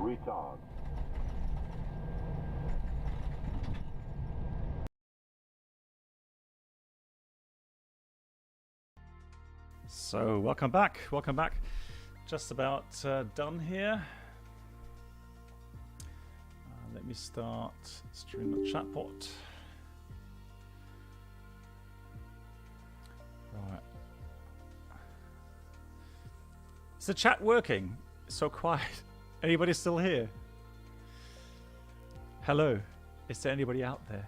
retard. So welcome back, just about done here. Let me start stream the chatbot. Right, is the chat working? It's so quiet. Anybody still here? Hello, is there anybody out there?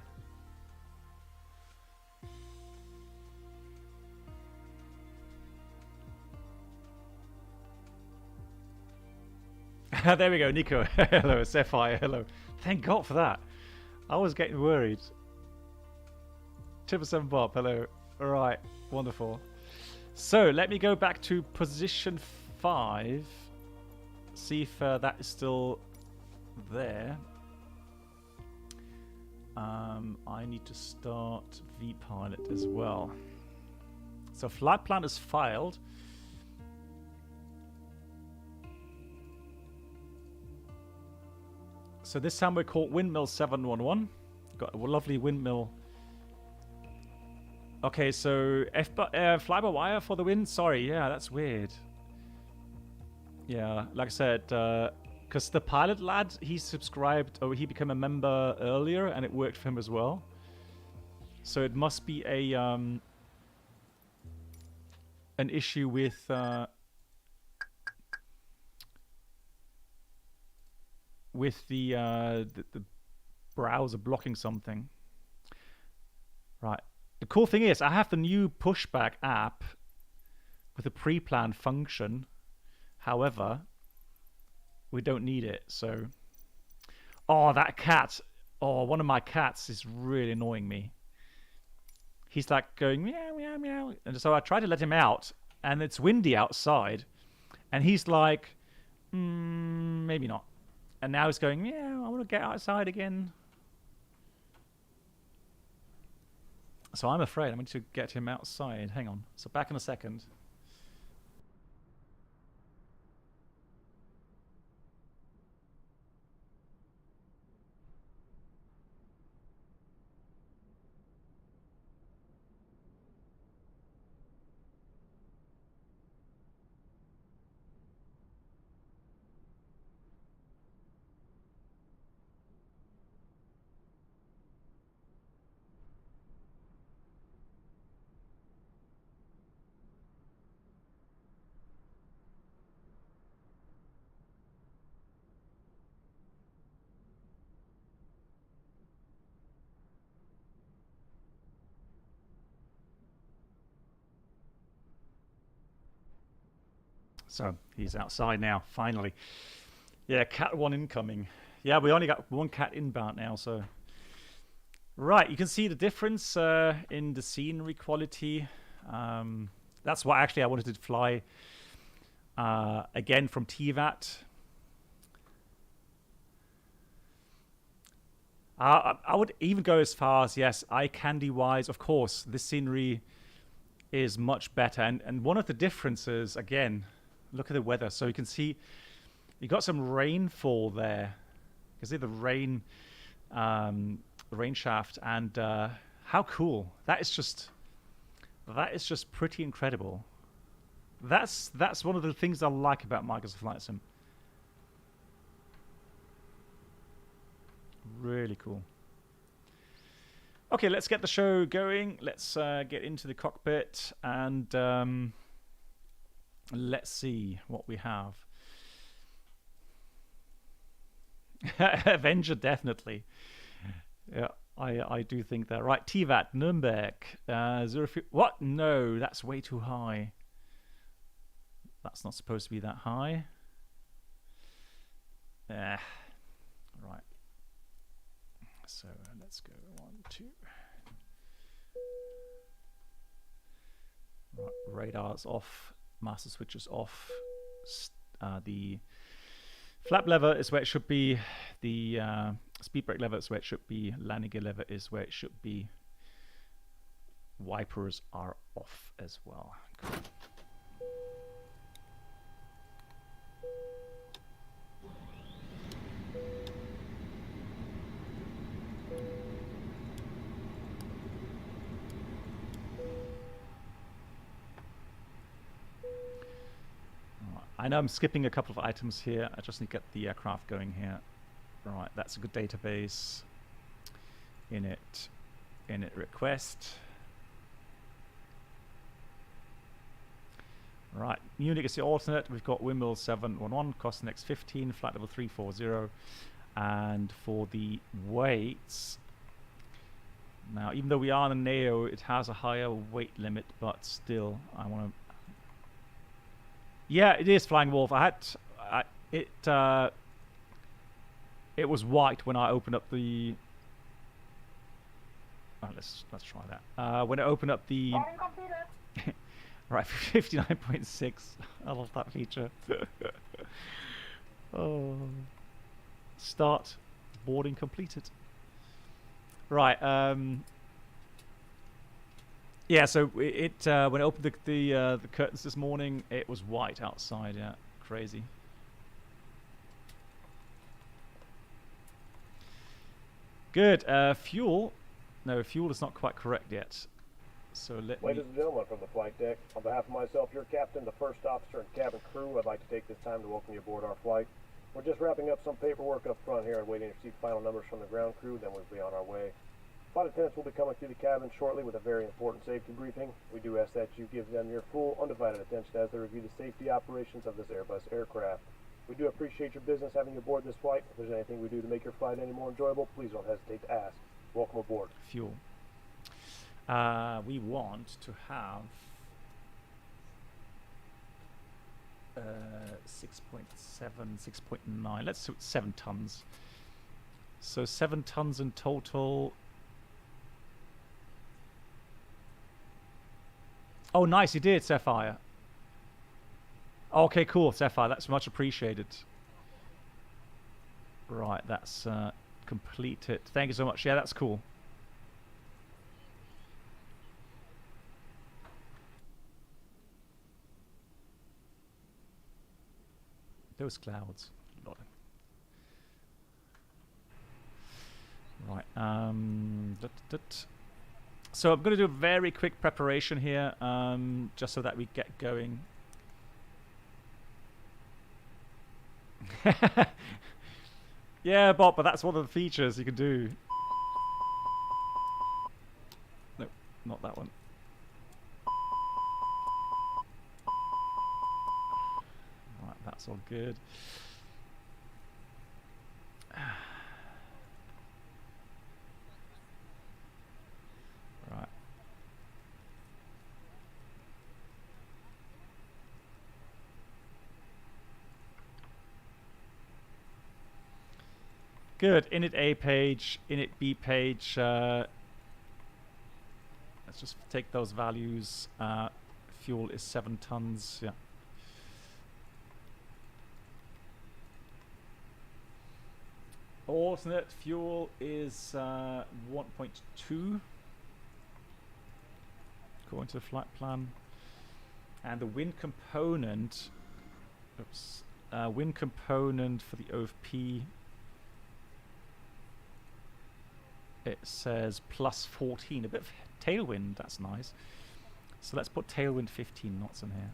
There we go, Nico. Hello, it's FI. Hello. Thank God for that. I was getting worried. 7 Bob. Hello. All right. Wonderful. So let me go back to position 5. See if that is still there. I need to start vPilot as well. So flight plan is filed. So this time we're called Windmill 711. Got a lovely windmill. Okay, so fly-by-wire for the wind? Sorry, yeah, that's weird. Yeah, like I said, because the pilot lad, he subscribed, or he became a member earlier, and it worked for him as well. So it must be a an issue with the browser blocking something. Right. The cool thing is I have the new pushback app with a pre-planned function. However, we don't need it. So, oh, that cat. Oh, one of my cats is really annoying me. He's like going meow, meow, meow. And so I try to let him out, and it's windy outside. And he's like, maybe not. And now he's going, yeah, I want to get outside again. So I'm afraid I'm going to get him outside. Hang on. So back in a second. So he's outside now, finally. Yeah, cat 1 incoming. Yeah, we only got 1 cat inbound now, so. Right, you can see the difference in the scenery quality. That's why actually I wanted to fly again from Tivat. I would even go as far as, yes, eye candy wise, of course, this scenery is much better. And one of the differences, again, look at the weather. So you can see you got some rainfall there. You can see the rain shaft, and how cool. That is just pretty incredible. That's one of the things I like about Microsoft Flight Sim. Really cool. Okay, let's get the show going. Let's get into the cockpit and let's see what we have. Avenger, definitely. Yeah, I do think that. Right, Tivat, Nürnberg. What? No, that's way too high. That's not supposed to be that high. Right. So let's go 1, 2. Right, radar's off. Master switch is off. The flap lever is where it should be. The speed brake lever is where it should be. Landing gear lever is where it should be. Wipers are off as well. Cool. I know I'm skipping a couple of items here. I just need to get the aircraft going here. Right, that's a good database. Init request. Right, Munich is the alternate. We've got windmill 711, cost next 15, flight level 340. And for the weights, now even though we are in a NEO, it has a higher weight limit, but still, I want to. Yeah, it is Flying Wolf. It was white when I opened up the. Oh, let's try that. When I opened up the. Right, 59.6. I love that feature. Oh. Start boarding completed. Right. Yeah. So it when I opened the curtains this morning, it was white outside. Yeah, crazy. Good. Fuel. No, fuel is not quite correct yet. So Ladies and gentlemen from the flight deck, on behalf of myself, your captain, the first officer, and cabin crew, I'd like to take this time to welcome you aboard our flight. We're just wrapping up some paperwork up front here and waiting to receive final numbers from the ground crew, then we'll be on our way. Flight attendants will be coming through the cabin shortly with a very important safety briefing. We do ask that you give them your full, undivided attention as they review the safety operations of this Airbus aircraft. We do appreciate your business having you aboard this flight. If there's anything we do to make your flight any more enjoyable, please don't hesitate to ask. Welcome aboard. Fuel. We want to have 6.7, 6.9. Let's do 7 tons. So 7 tons in total. Oh, nice, you did, Sapphire. Okay, cool, Sapphire. That's much appreciated. Right, that's completed. Thank you so much. Yeah, that's cool. Those clouds. Right. So I'm going to do a very quick preparation here, just so that we get going. Yeah, Bob, but that's one of the features you can do. No, not that one. Right, that's all good. Right. Good. Init A page, init B page. Let's just take those values. Fuel is 7 tons. Yeah. Alternate fuel is 1.2 according to the flight plan, and the wind component. Oops. Wind component for the OFP. It says plus 14, a bit of tailwind, that's nice. So let's put tailwind 15 knots in here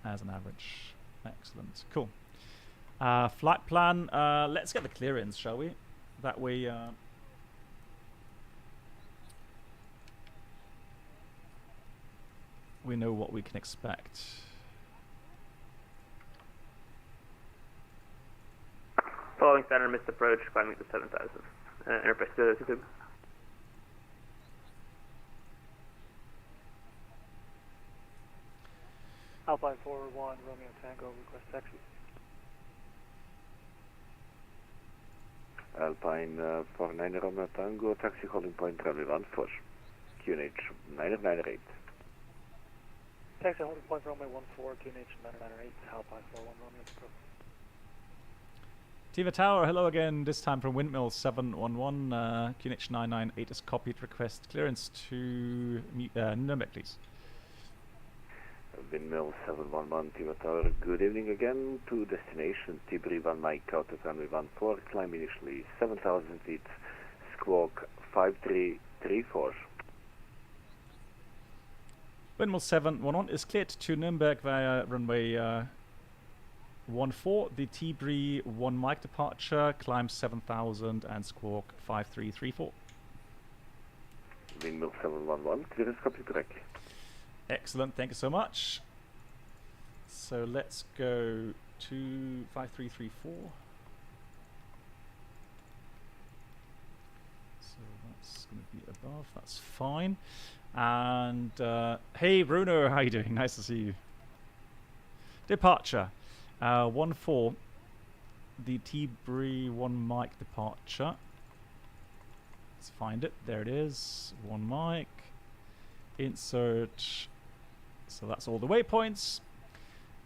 as an average. Excellent, cool. Flight plan, let's get the clearance, shall we? That way, we know what we can expect. Following standard missed approach, climbing to 7,000. Enterprise 2. Alpine 4-1, Romeo Tango, request taxi. Alpine 49 Romeo Tango, taxi holding point runway 14, QNH 998. Taxi holding point runway 14, QNH 998, Alpine 4-1, Romeo Tango. Tivat Tower, hello again, this time from Windmill 711, QNH 998 is copied, request clearance to Nürnberg, please. Windmill 711, Tivat Tower, good evening again, to destination, Tibri 1 Mike out at runway 14, climb initially 7,000 feet, squawk 5334. Windmill 711 is cleared to Nürnberg via runway 14, the T-Bree 1 mic departure, climb 7000 and squawk 5334. Windmill 711, clearance copied correctly. Excellent, thank you so much. So let's go to 5334. So that's going to be above, that's fine. And hey Bruno, how you doing? Nice to see you. Departure. 14, the T-Bree 1 mic departure. Let's find it. There it is. 1 mic. Insert. So that's all the waypoints.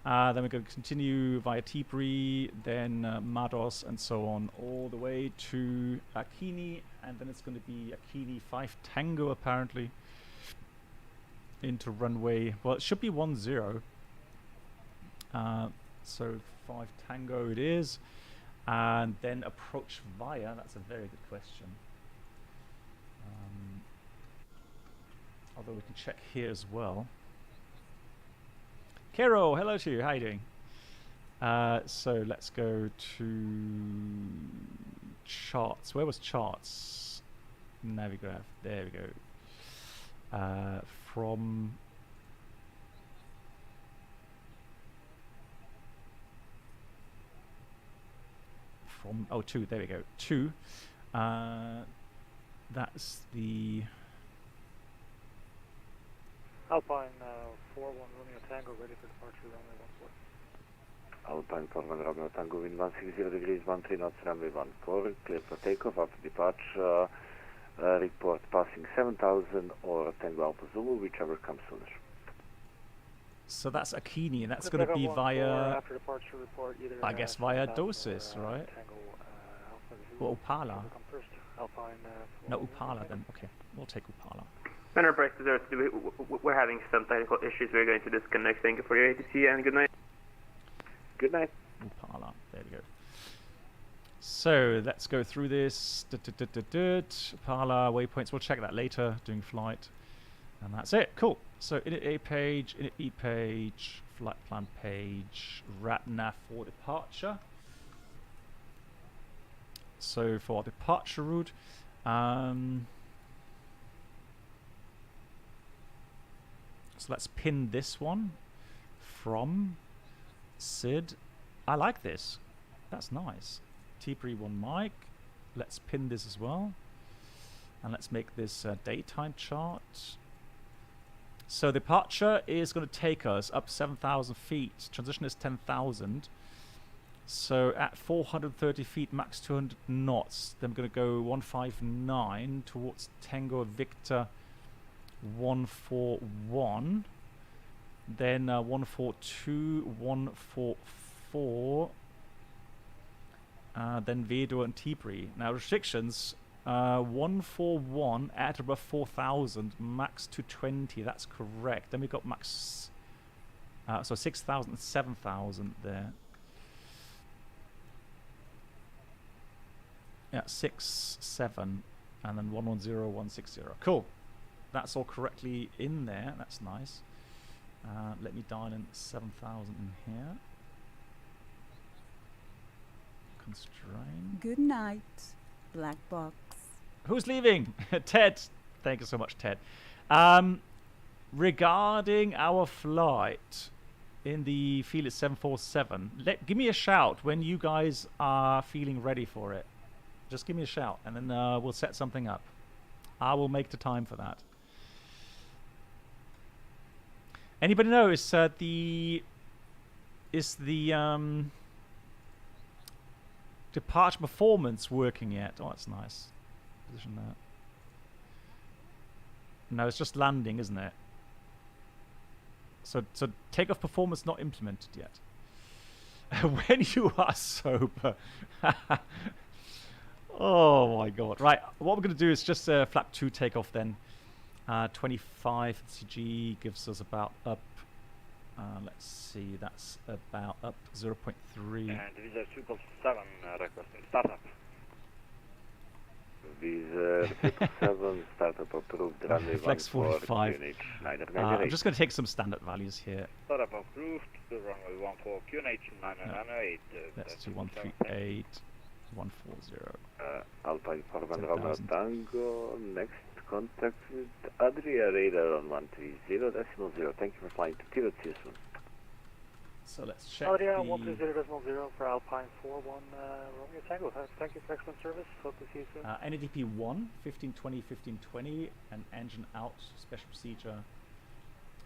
Then we're going to continue via T-Bree, then Mados, and so on, all the way to Akini, and then it's going to be Akini 5 Tango apparently into runway. Well, it should be 10. So 5 Tango it is, and then approach via. That's a very good question. Although we can check here as well. Kero, hello to you. How are you doing? So let's go to charts. Where was charts? Navigraph. There we go. From oh 2. There we go. 2. That's the Alpine 4-1 Romeo Tango, ready for departure, runway 14. Alpine 4-1 Romeo Tango, wind 160 degrees, 13 knots, runway 14, clear for takeoff. After departure, report passing 7000 or Tango Alpha Zulu, whichever comes sooner. So that's Akini, and that's going to be via, after departure report, either I guess, via Dosis, right? Tango, Or Upala. come first. Alpine, No, Upala then. Okay, we'll take Upala. Enterprise to 02, we're having some technical issues. We're going to disconnect. Thank you for your ATC and good night. Good night. Upala. There we go. So let's go through this. Upala waypoints. We'll check that later. Doing flight, and that's it. Cool. So init A page, init B page, flight plan page, RATNAV for departure. So for departure route, so let's pin this one from SID. I like this. That's nice. T-Bree 1 mic. Let's pin this as well. And let's make this daytime chart. So departure is going to take us up 7,000 feet. Transition is 10,000. So at 430 feet, max 200 knots. Then we're going to go 159 towards Tango Victor 141. Then 142, 144. Then Vedo and T-Bree. Now restrictions. 141 at above 4,000, max 220. That's correct. Then we got max. So 6,000 and 7,000 there. Yeah, 6, 7, and then 110, 160. Cool. That's all correctly in there. That's nice. Let me dial in 7,000 in here. Constrain. Good night, black box. Who's leaving? Ted. Thank you so much, Ted. Regarding our flight in the Felix 747, give me a shout when you guys are feeling ready for it. Just give me a shout, and then we'll set something up. I will make the time for that. Anybody know is the departure performance working yet? Oh, that's nice. Position that. No, it's just landing, isn't it? So takeoff performance not implemented yet. When you are sober. Oh my god. Right, what we're going to do is just flap 2 takeoff then. 25 CG gives us about up. Let's see, that's about up 0.3. And Visa 777 requesting startup. Visa Tower 777, startup approved, runway Flex 14, 45. QNH 998. I'm just going to take some standard values here. Startup approved, the runway 14, QNH 998. Let's do 138, 140. Alpine 4 10,000. Romeo Tango, next contact with Adria radar on 130.0. Thank you for flying to Tivat, see you soon. So let's check Adria, the... 130.0 for Alpine 41 Romeo Tango. Thank you for excellent service. Hope to see you soon. NADP 1, 1520, 1520, and engine out, special procedure,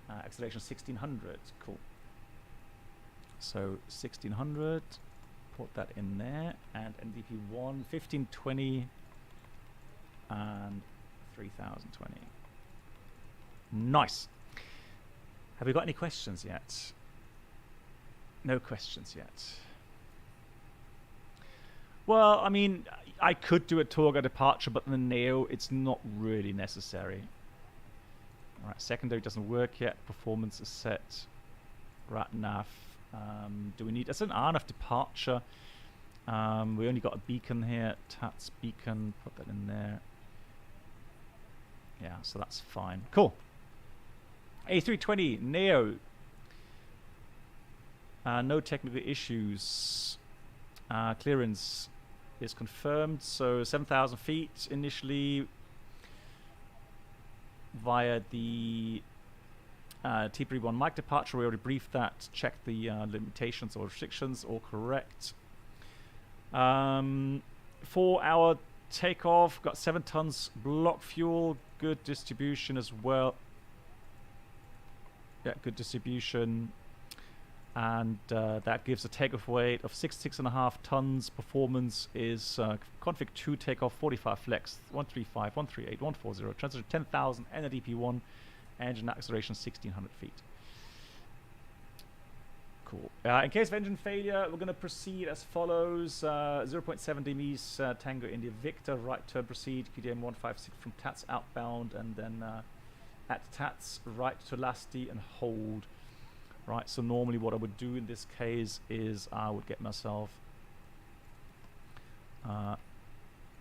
acceleration 1600. Cool. So 1600, put that in there, and NADP 1, 1520, and 3020. Nice. Have we got any questions yet? No questions yet. Well, I mean, I could do a Torga departure, but in the Neo, it's not really necessary. Alright, secondary doesn't work yet. Performance is set. Rat nav. Do we need... It's an RNAV departure. We only got a beacon here. TATS beacon. Put that in there. Yeah, so that's fine. Cool. A320 Neo. No technical issues. Clearance is confirmed. So 7,000 feet initially via the T31 mic departure. We already briefed that. Checked the limitations or restrictions. All correct. For our takeoff, got 7 tons block fuel. Good distribution as well. Yeah, good distribution. And that gives a takeoff weight of 6.5 tons. Performance is config 2 takeoff, 45 flex, 135, 138, 140, transition 10,000, NADP 1, engine acceleration 1,600 feet. Cool. In case of engine failure, we're going to proceed as follows. 0.7 dms, Tango India Victor, right turn proceed, QDM 156 from TATS outbound, and then at TATS, right to Lasti and hold. Right, so normally what I would do in this case is I would get myself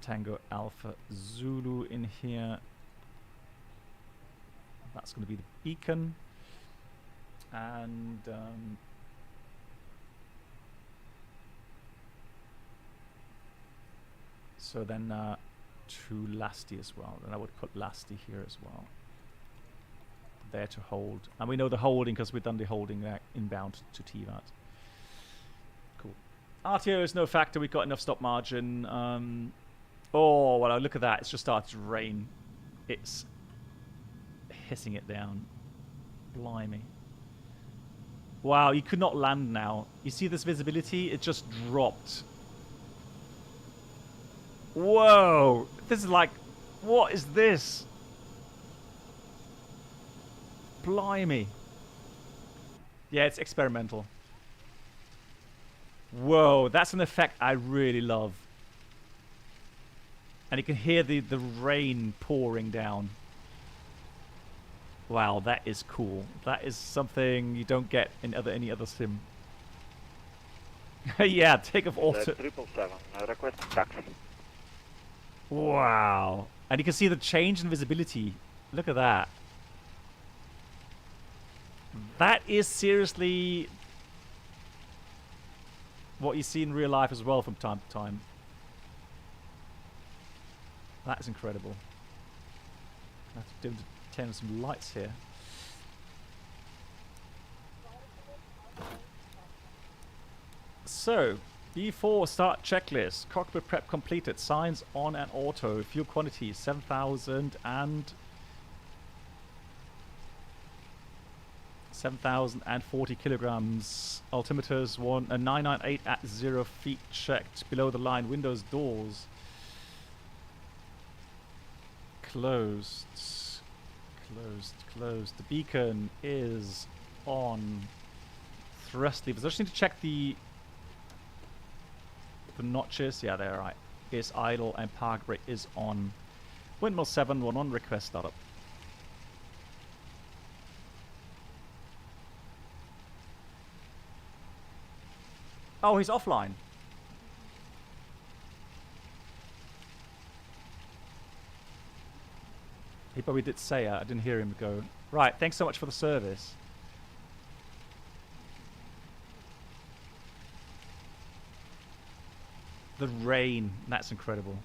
Tango Alpha Zulu in here. That's going to be the beacon. And so then to Lasti as well. Then I would put Lasti here as well. There to hold, and we know the holding because we've done the holding inbound to Tivat. Cool. RTO is no factor. We've got enough stop margin. Oh, well, look at that. It's just started to rain. It's hissing it down. Blimey. Wow, you could not land now. You see this visibility? It just dropped. Whoa! This is like, what is this? Blimey. Yeah, it's experimental. Whoa, that's an effect I really love. And you can hear the rain pouring down. Wow, that is cool. That is something you don't get in any other sim. Yeah, Takeoff auto. 777, request taxi. Wow. And you can see the change in visibility. Look at that. That is seriously what you see in real life as well from time to time. That is incredible. I have to turn some lights here. So, B4 start checklist. Cockpit prep completed. Signs on and auto. Fuel quantity 7,040 kilograms. Altimeters 998 at 0 feet checked. Below the line. Windows, doors. Closed. Closed. The beacon is on. Thrust levers. I just need to check the notches. Yeah, they're right. Is idle and park brake is on. Windmill 711 request startup. Oh, he's offline. He probably did say it. I didn't hear him go. Right, thanks so much for the service. The rain. That's incredible.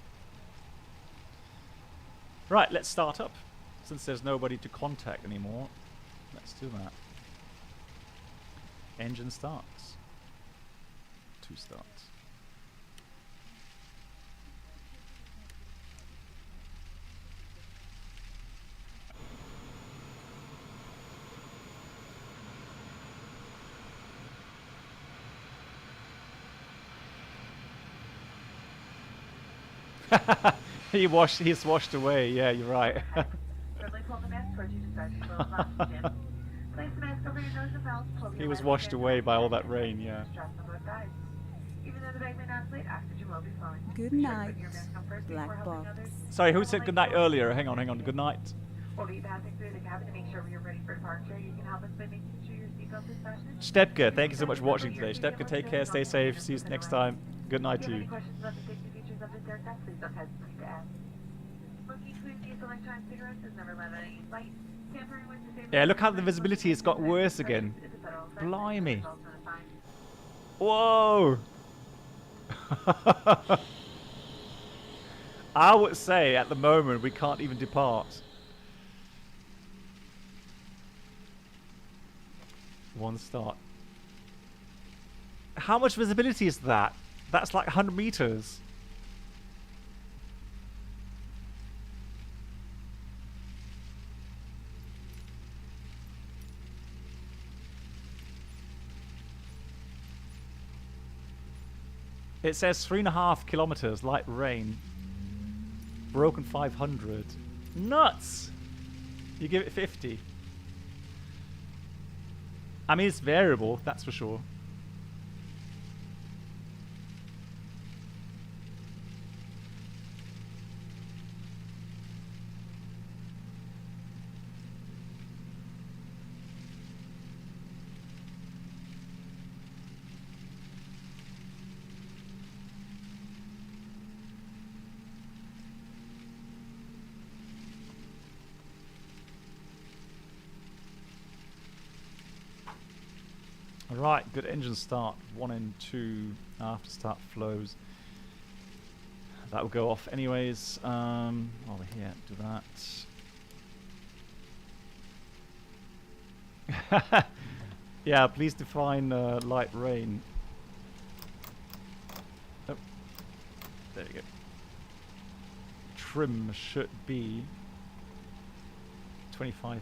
Right, let's start up. Since there's nobody to contact anymore, let's do that. Engine starts. 2 starts. He's washed away. Yeah, you're right. He was washed away by all that rain. Yeah. Good night, black box. Sorry, who said good night earlier? Hang on. Good night. Stepke, thank you so much for watching today. Stepke, take care, stay safe. See you next time. Good night to you. Yeah, look how the visibility has got worse again. Blimey. Whoa. I would say at the moment we can't even depart. 1 start. How much visibility is that? That's like 100 meters. It says 3.5 kilometers, light rain. Broken 500. Nuts! You give it 50. I mean, it's variable, that's for sure. Right, good engine start. 1 and 2 after start flows. That will go off anyways. While we're here, do that. Yeah, please define light rain. Oh, there you go. Trim should be 25%.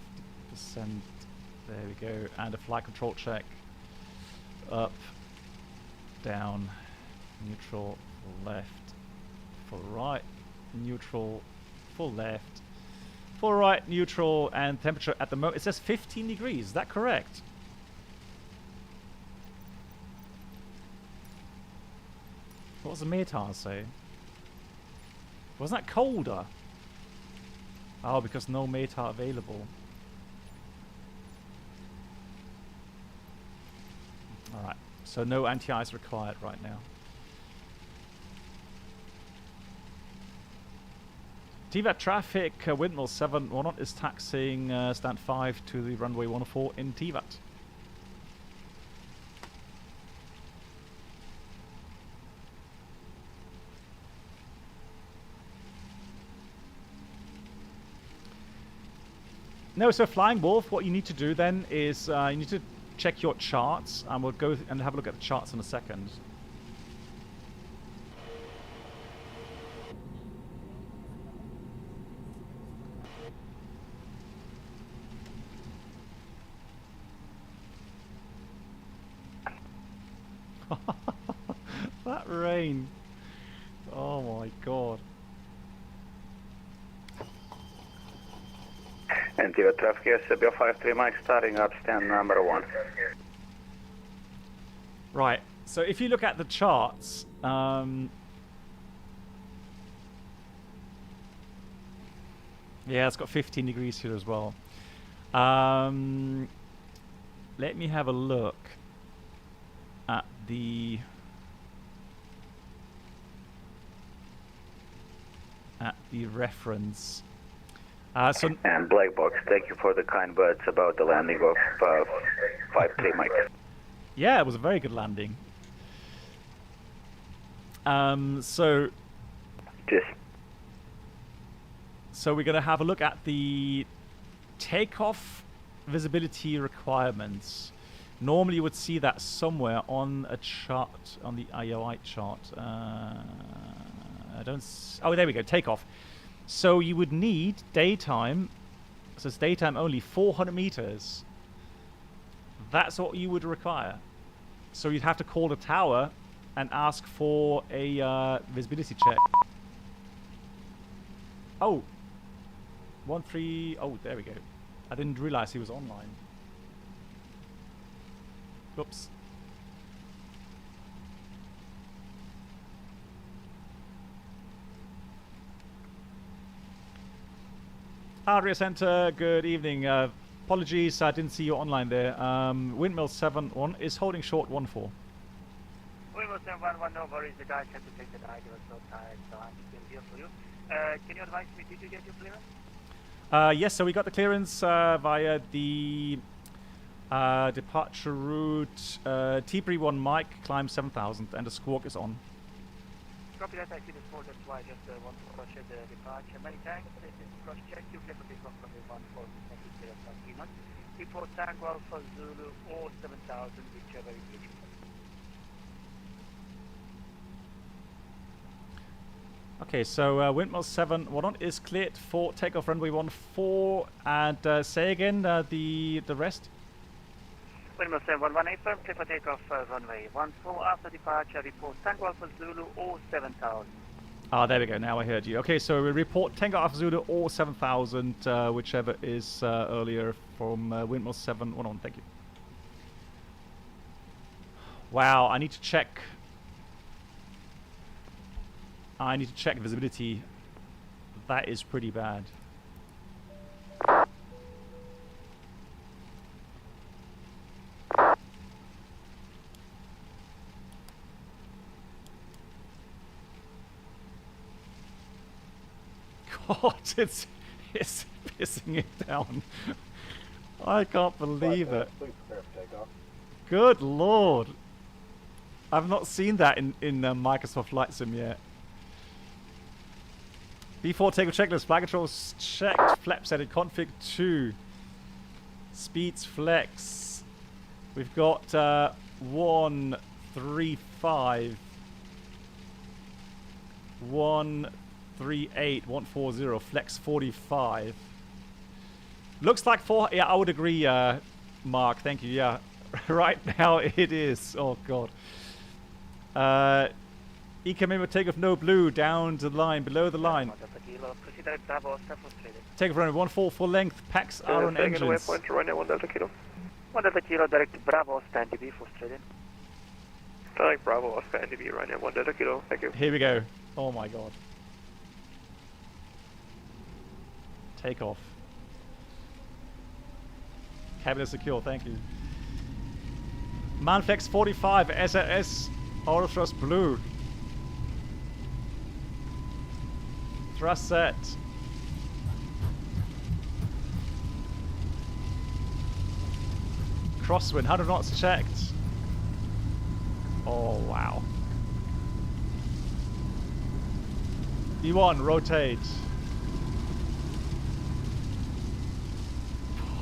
There we go. And a flight control check. Up, down, neutral, full left, full right, neutral, full left, full right, neutral, and temperature at the moment, it says 15 degrees. Is that correct? What does the METAR say? Wasn't that colder? Oh, because no METAR available. Alright, so no anti-ice required right now. Tivat traffic, windmill 710 is taxiing stand 5 to the runway 104 in Tivat. No, so Flying Wolf, what you need to do then is you need to check your charts, and we'll go and have a look at the charts in a second. That rain. Oh my god. And Tivat traffic, yes, BO53 Mike starting up stand number 1. Right, so if you look at the charts, yeah, it's got 15 degrees here as well. Let me have a look at the reference. And Black Box, thank you for the kind words about the landing of 5-3 Mike. Yeah, it was a very good landing. So we're going to have a look at the takeoff visibility requirements. Normally you would see that somewhere on a chart, on the IOI chart. Oh, there we go, takeoff. So you would need daytime, so it's daytime only, 400 meters. That's what you would require. So you'd have to call the tower and ask for a visibility check. Oh, 13. Oh, there we go. I didn't realize he was online. Oops. Adria Center, good evening. Apologies, I didn't see you online there. Windmill 7-1 is holding short 1-4. Windmill 7-1, no worries. The guys had to take the ride. They were so tired, so I'm still here for you. Can you advise me, did you get your clearance? Yes, so we got the clearance via the departure route T-1 Mike, climb 7000, and the squawk is on. Copy that, I see the squawk, that's why I just want to cross-check the departure. Many thanks, this is cross-check, you get the big one from the 1-4, thank you, clear from 3 months. Report Tango Alpha Zulu or 7000, whichever is reaching. Okay, so Windmill 7-1 is cleared for takeoff runway 14, and say again the rest. Windmill 7-1 firm, clear for takeoff runway 14 after departure. Report Tango Alpha Zulu or 7000. Ah, there we go. Now I heard you. Okay, so we report Tango Alpha Zulu or 7000, whichever is earlier from Windmill 7-1. Thank you. Wow, I need to check. I need to check visibility. That is pretty bad. God, it's pissing it down. I can't believe it. Please prepare for takeoff. Good lord. I've not seen that in Microsoft Flight Sim yet. B4 takeoff checklist. Flight controls checked. Flap set at config 2. Speeds flex. We've got 135. 138. 140. Flex 45. Looks like 4. Yeah, I would agree, Mark. Thank you. Yeah. Right now it is. Oh god. EK member takeoff no blue down to the line, below the line. Takeoff runway 14 full length, packs are on engines. Waypoint runway 1 Delta Kilo. 1 Delta Kilo, direct Bravo, stand DB for straight in. Direct Bravo, Oscar NDB runway 1 Delta Kilo, thank you. Here we go. Oh my god. Takeoff. Cabin is secure, thank you. Manflex 45, SRS, auto thrust blue. Thrust set. Crosswind, 100 knots checked. Oh, wow. E1, rotate.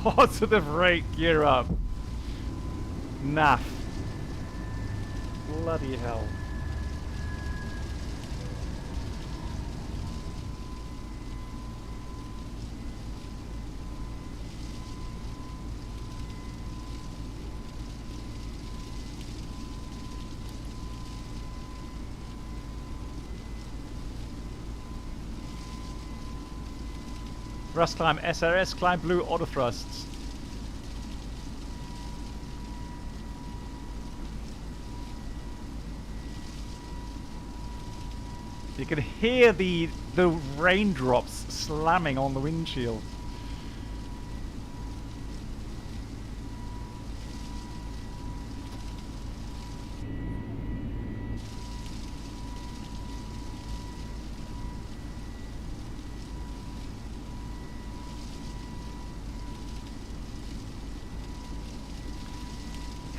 Positive rate, gear up. Naff. Bloody hell. Thrust climb SRS, climb blue, auto thrusts. You can hear the raindrops slamming on the windshield.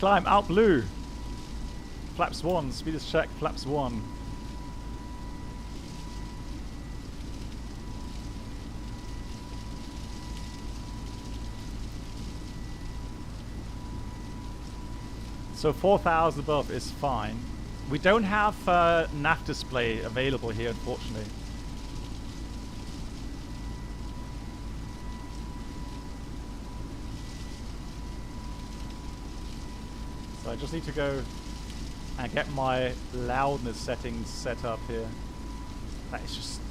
climb out blue. Flaps 1, speed is checked, flaps 1. So 4,000 above is fine. We don't have nav display available here, unfortunately. So I just need to go and get my loudness settings set up here. That is just...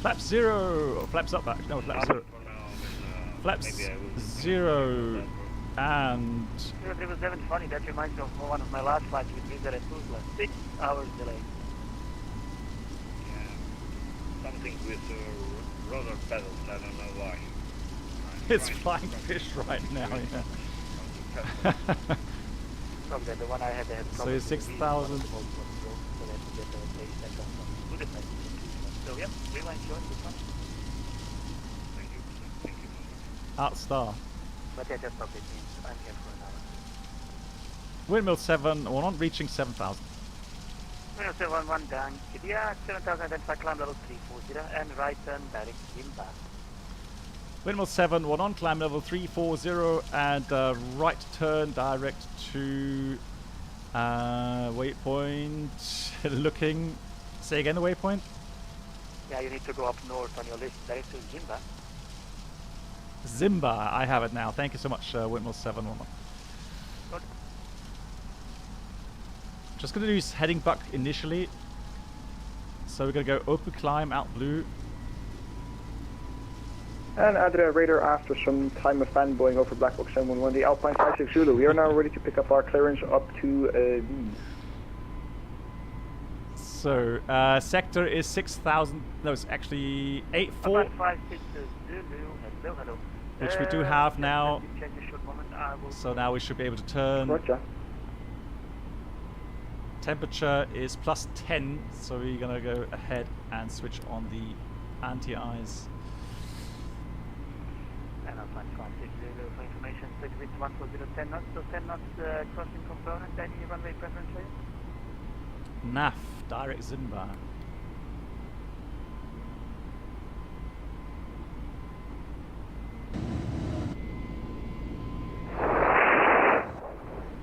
Flaps 0! Flaps up back. No, flaps 0. Flaps 0 and... 0720, that reminds me of one of my last flights with Visa at Tuzla. 6 hours delay. Yeah. Something with rudder pedals, I don't know why. It's flying fish right now, yeah. Probably the one I had so it's 6,000. So yep, we went short this one. Thank you. Thank you. Outstar. But yeah, just probably means I'm here for an hour. Windmill 7, we're not reaching 7,000. Windmill 7, down. Kidia, 7,000, identify climb level 340, and right turn direct inbound. Windmill 7, one on climb level 340 and right turn direct to waypoint. Looking. Say again the waypoint. Yeah, you need to go up north on your list, direct to Zimba. Zimba, I have it now. Thank you so much, Windmill 7. Good. Just gonna do heading back initially. So we're gonna go open climb out blue. And Adria radar after some time of fanboying over Black Box 711, the Alpine 56 Zulu. We are now ready to pick up our clearance up to B. So, sector is 6,000, no, it's actually 84, 56 Zulu, hello. which we do have now. Check a short moment. So now we should be able to turn. Roger. Temperature is plus 10, so we're gonna go ahead and switch on the anti-eyes. And Alpine 56 Zulu for information, 6 with 140, 10 knots, so 10 knots crossing component, any runway preference for you? NAF, direct Zimba.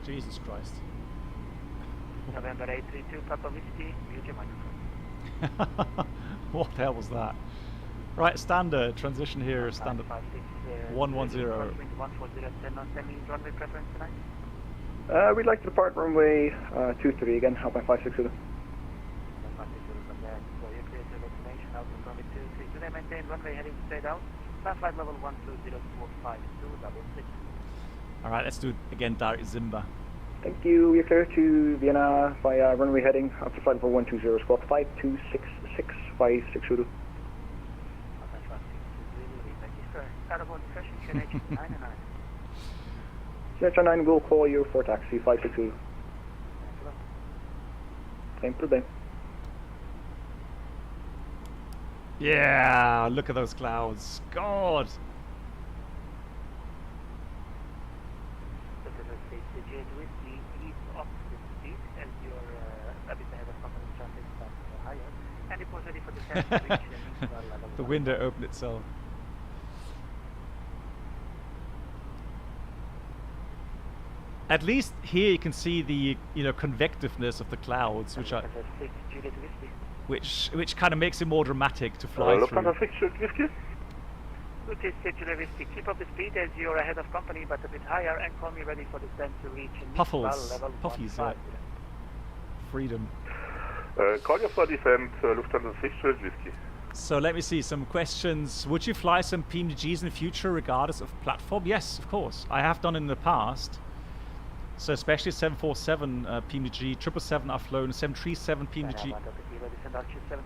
Jesus Christ. November 832, Papa Whiskey, mute your microphone. What the hell was that? Right, standard, transition here, standard 110. 140, 10 knots, any runway preference tonight? We'd like to depart runway 23 again, Alpine 56 Zulu. Do they maintain runway heading straight out? Flight flight level 1204526. Alright, let's do it again, direct Zimba. Thank you. You're clear to Vienna via runway heading after flight level 120, squawk 526656 Zulu. Signature 9 will call you for taxi 56 Zulu. Same per day. Yeah, look at those clouds. God! The window opened itself. At least here you can see the convectiveness of the clouds, which kind of makes it more dramatic to fly through. Keep up the speed as you're ahead of company, but a bit higher, and call me ready for descent to reach Puffles, puffies, yeah. Freedom. Call you for descent, Lufthansa 6 Whiskey. So let me see some questions. Would you fly some PMDGs in the future regardless of platform? Yes, of course. I have done in the past. So especially 747 PMDG, 777 I've flown, 737 PMDG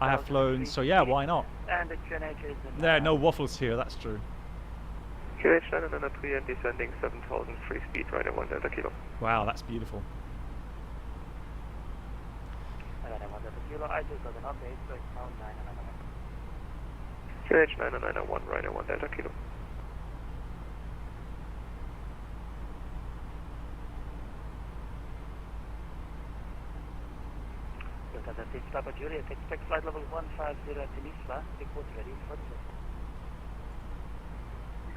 I have flown, so yeah, why not? And the QNH is in, there are no waffles here, that's true. QNH 903 and descending 7000 free speed, right at 1 Delta Kilo. Wow, that's beautiful. And then 1 Delta Kilo, I just got an update, so it's now 9 and QH90901, Ryder 1 Delta Kilo. Delta 6 Papa Juliet, expect flight level 150 at Nisva, report ready for the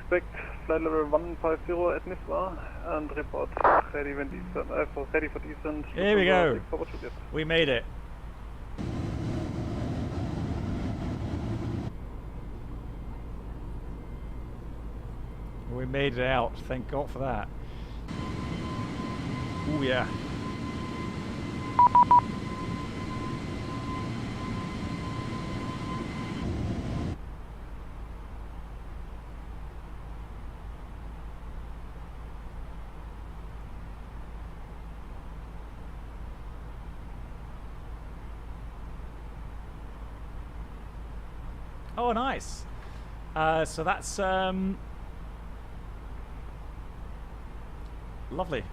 Expect flight level 150 at Nisva and report ready when descent, ready for descent. Here we go. We made it. We made it out. Thank God for that. Oh yeah. Oh, nice. So that's lovely.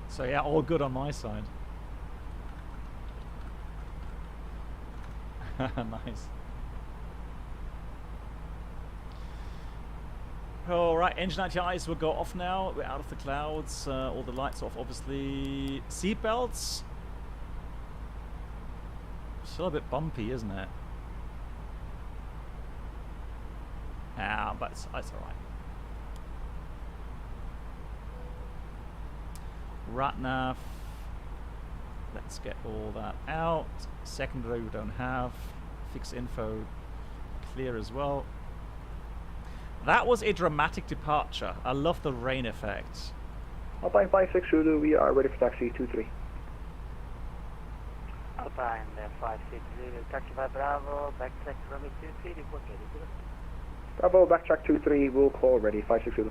So yeah, all good on my side. Nice. All right, engine anti-ice will go off now. We're out of the clouds. All the lights off, obviously. Seatbelts. Still a bit bumpy, isn't it? Ah, but it's alright. RATNAV. Let's get all that out. Secondary we don't have. Fix info clear as well. That was a dramatic departure. I love the rain effect. Alpine 56 Zulu, we are ready for taxi 23. Alpine 56 Zulu, taxi by Bravo, backtrack runway 23, report ready for the Bravo, backtrack 23, we'll call ready, 56 Zulu.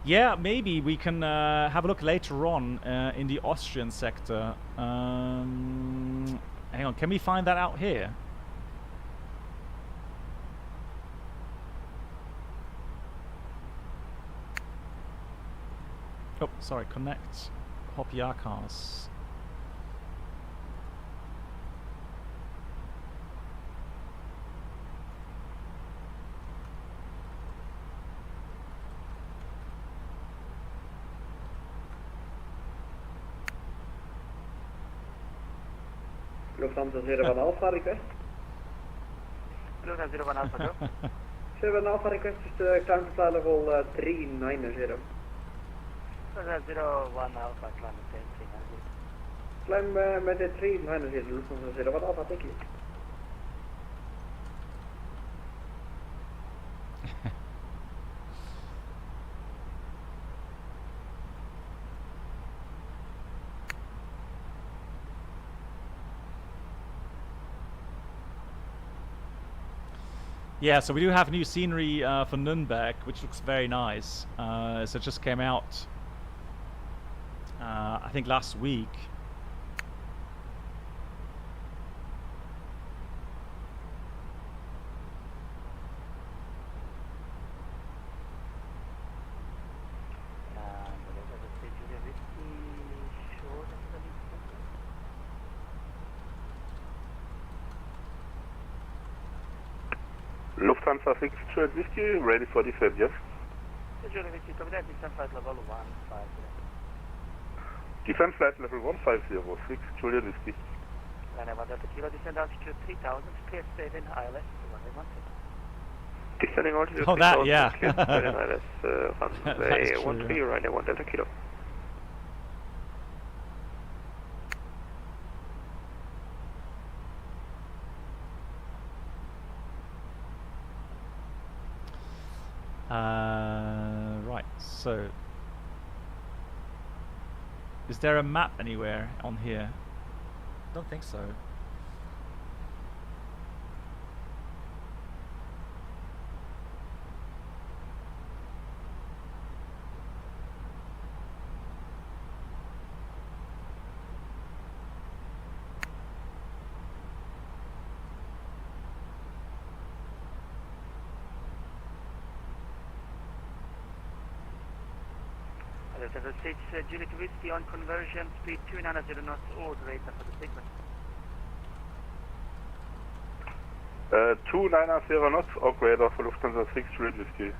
Yeah, maybe we can have a look later on in the Austrian sector. Hang on, can we find that out here? Oh, sorry, connect Hopiakas. Lufthansa 01 Alpha request. Lufthansa 01 Alpha, go. 01 Alpha request is the climb to flight level 390. Lufthansa 01 Alpha, climb to 390. Climb met de 390, Lufthansa 01 Alpha, thank you. Yeah, so we do have new scenery for Nürnberg, which looks very nice. So it just came out, I think last week. Lufthansa 6 Stuart Whiskey, ready for descent, yes? Stuart Whiskey, copy that, descent flight level 150. Descent flight level 150, 6 Juliet Whiskey. Runway 1 Delta Kilo, descent altitude 3000, clear state in ILS, runway 16. Descending altitude 3000, oh, that, yeah. clear state in ILS, runway 13, runway 1 Delta Kilo. Right, so is there a map anywhere on here? I don't think so. Letter 6, Juliet Whiskey on conversion, speed 290 knots, or the rate for the sequence. 290 knots, operator for Lufthansa 6, Juliet Whiskey.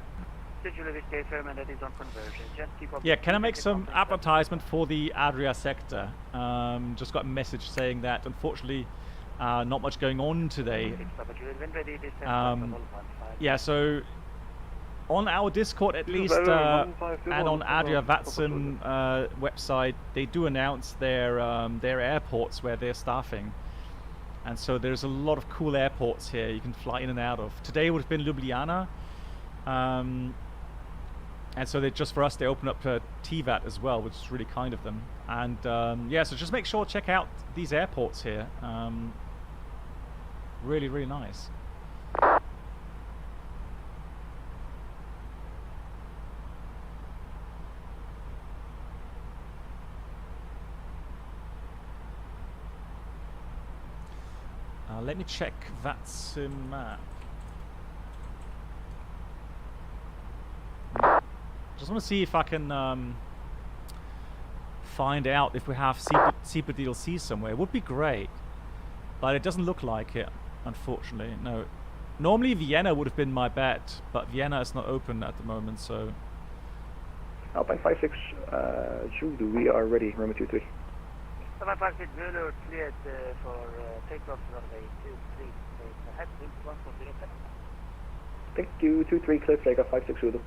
Juliet Whiskey, affirm that is on conversion. Just keep up. Yeah, can I make some advertisement for the Adria sector? Just got a message saying that unfortunately not much going on today. Yeah, so on our Discord at least, and on Adria Vatsim website, they do announce their airports where they're staffing. And so there's a lot of cool airports here you can fly in and out of. Today would have been Ljubljana. And so just for us, they open up Tivat as well, which is really kind of them. And yeah, so just make sure check out these airports here. Really, really nice. Let me check Vatsim map. Just want to see if I can find out if we have SEPA DLC somewhere. It would be great, but it doesn't look like it, unfortunately. No. Normally Vienna would have been my bet, but Vienna is not open at the moment, so... Alpine 56, Zulu, we are ready, runway 23. Alpine 56, Zulu, cleared for takeoff runway 23. Ahead, 1407. Thank you, 23, clear takeoff, 56 Zulu.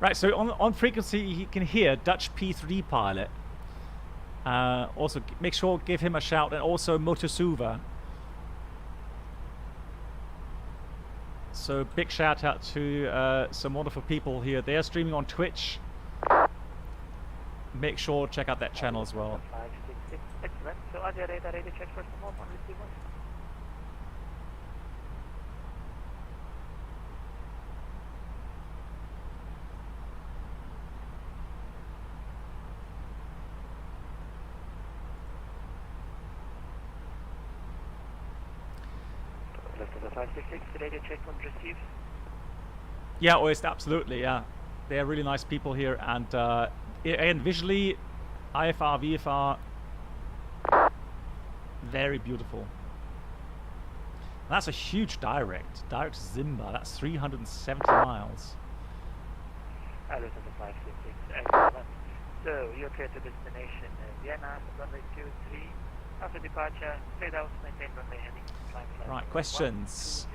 Right, so on frequency you can hear Dutch P3 pilot. Also, make sure give him a shout, and also Motosuva. So big shout out to some wonderful people here. They are streaming on Twitch. Make sure check out that channel as well. 566, excellent. So are they ready to check first of all on receiver? Lufthansa 566, ready to check on receive? Yeah, Oyst, absolutely, yeah. They're really nice people here, and visually, IFR, VFR, very beautiful. And that's a huge direct to Zimba. That's 370 miles. Lufthansa 566, excellent. So you're clear to destination Vienna, runway 23. After departure, straight out, maintain runway heading. Right, questions.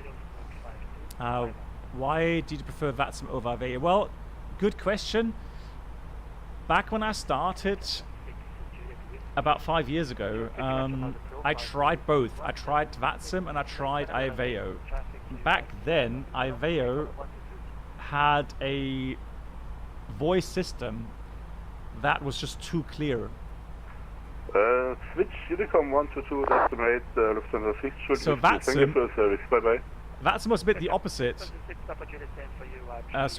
Why did you prefer Vatsim over Avea? Well, good question. Back when I started, about 5 years ago, I tried both. I tried Vatsim and I tried Aveo. Back then, Aveo had a voice system that was just too clear. Switch Unicom 122, estimate Lufthansa 6 should so thank you for the service. Bye bye. Vatsim was a bit the opposite. So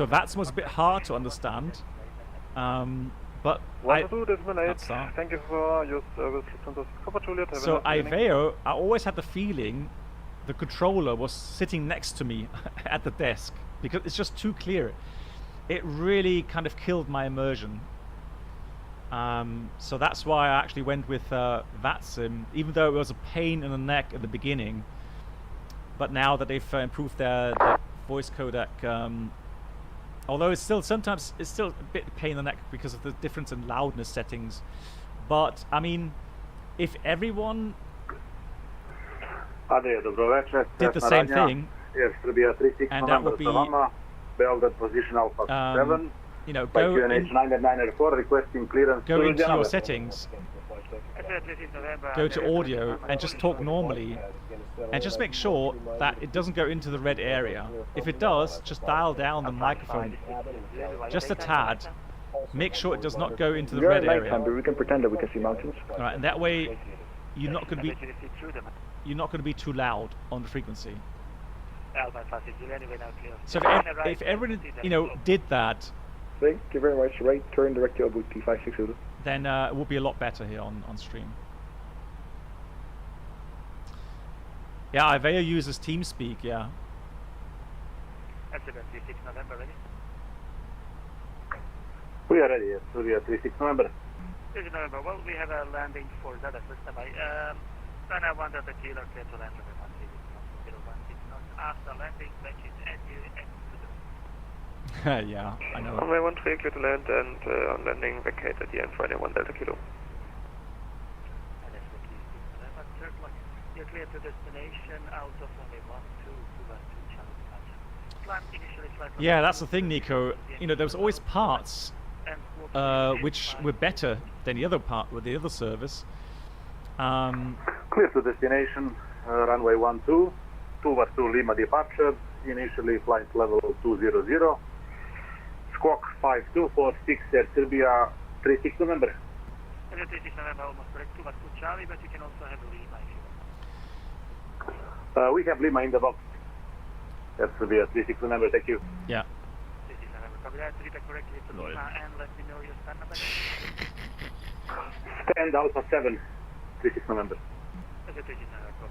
Vatsim was a bit hard to understand. But thank you for your service, Lufthansa 6 Juliet. So Aveo, I always had the feeling the controller was sitting next to me at the desk because it's just too clear. It really kind of killed my immersion. So that's why I actually went with Vatsim, even though it was a pain in the neck at the beginning. But now that they've improved their voice codec, although it's still sometimes a bit pain in the neck because of the difference in loudness settings. But I mean, if everyone did the same thing, and that would be you know, go into your settings, go to audio, and just talk normally, and just make sure that it doesn't go into the red area. If it does, just dial down the microphone just a tad. Make sure it does not go into the red area. We can pretend that we can see mountains. All right, and that way you're not going to be too loud on the frequency. So if everyone did that. Thank you very much. Right turn direct to Abu T560. Then it will be a lot better here on stream. Yeah, Avea uses TeamSpeak, yeah. Excellent, 6 November, ready? We are ready, Surya 36 November. 36 November, well, we have a landing for that system. Runway 1 Delta Kilo, clear to land with 160 knots. After landing, which is yeah, I know. Runway 13 clear to land and on landing vacate at the end Friday 1 Delta Kilo. You're clear to destination out of runway 12, Yeah, that's the thing, Nico. You know, there was always parts which were better than the other part with the other service. Clear to destination, runway 12, towards to Lima departure, initially flight level 200, squawk 5246 Air Serbia 36 November. 36 November, almost correct, towards to Charlie, but you can also have Lima if you want. We have Lima in the box. Air Serbia 36 November, thank you. Yeah. 36 November, copy that, repeat correctly to Lima and let me know your stand number. Stand Alpha 7. 36 November.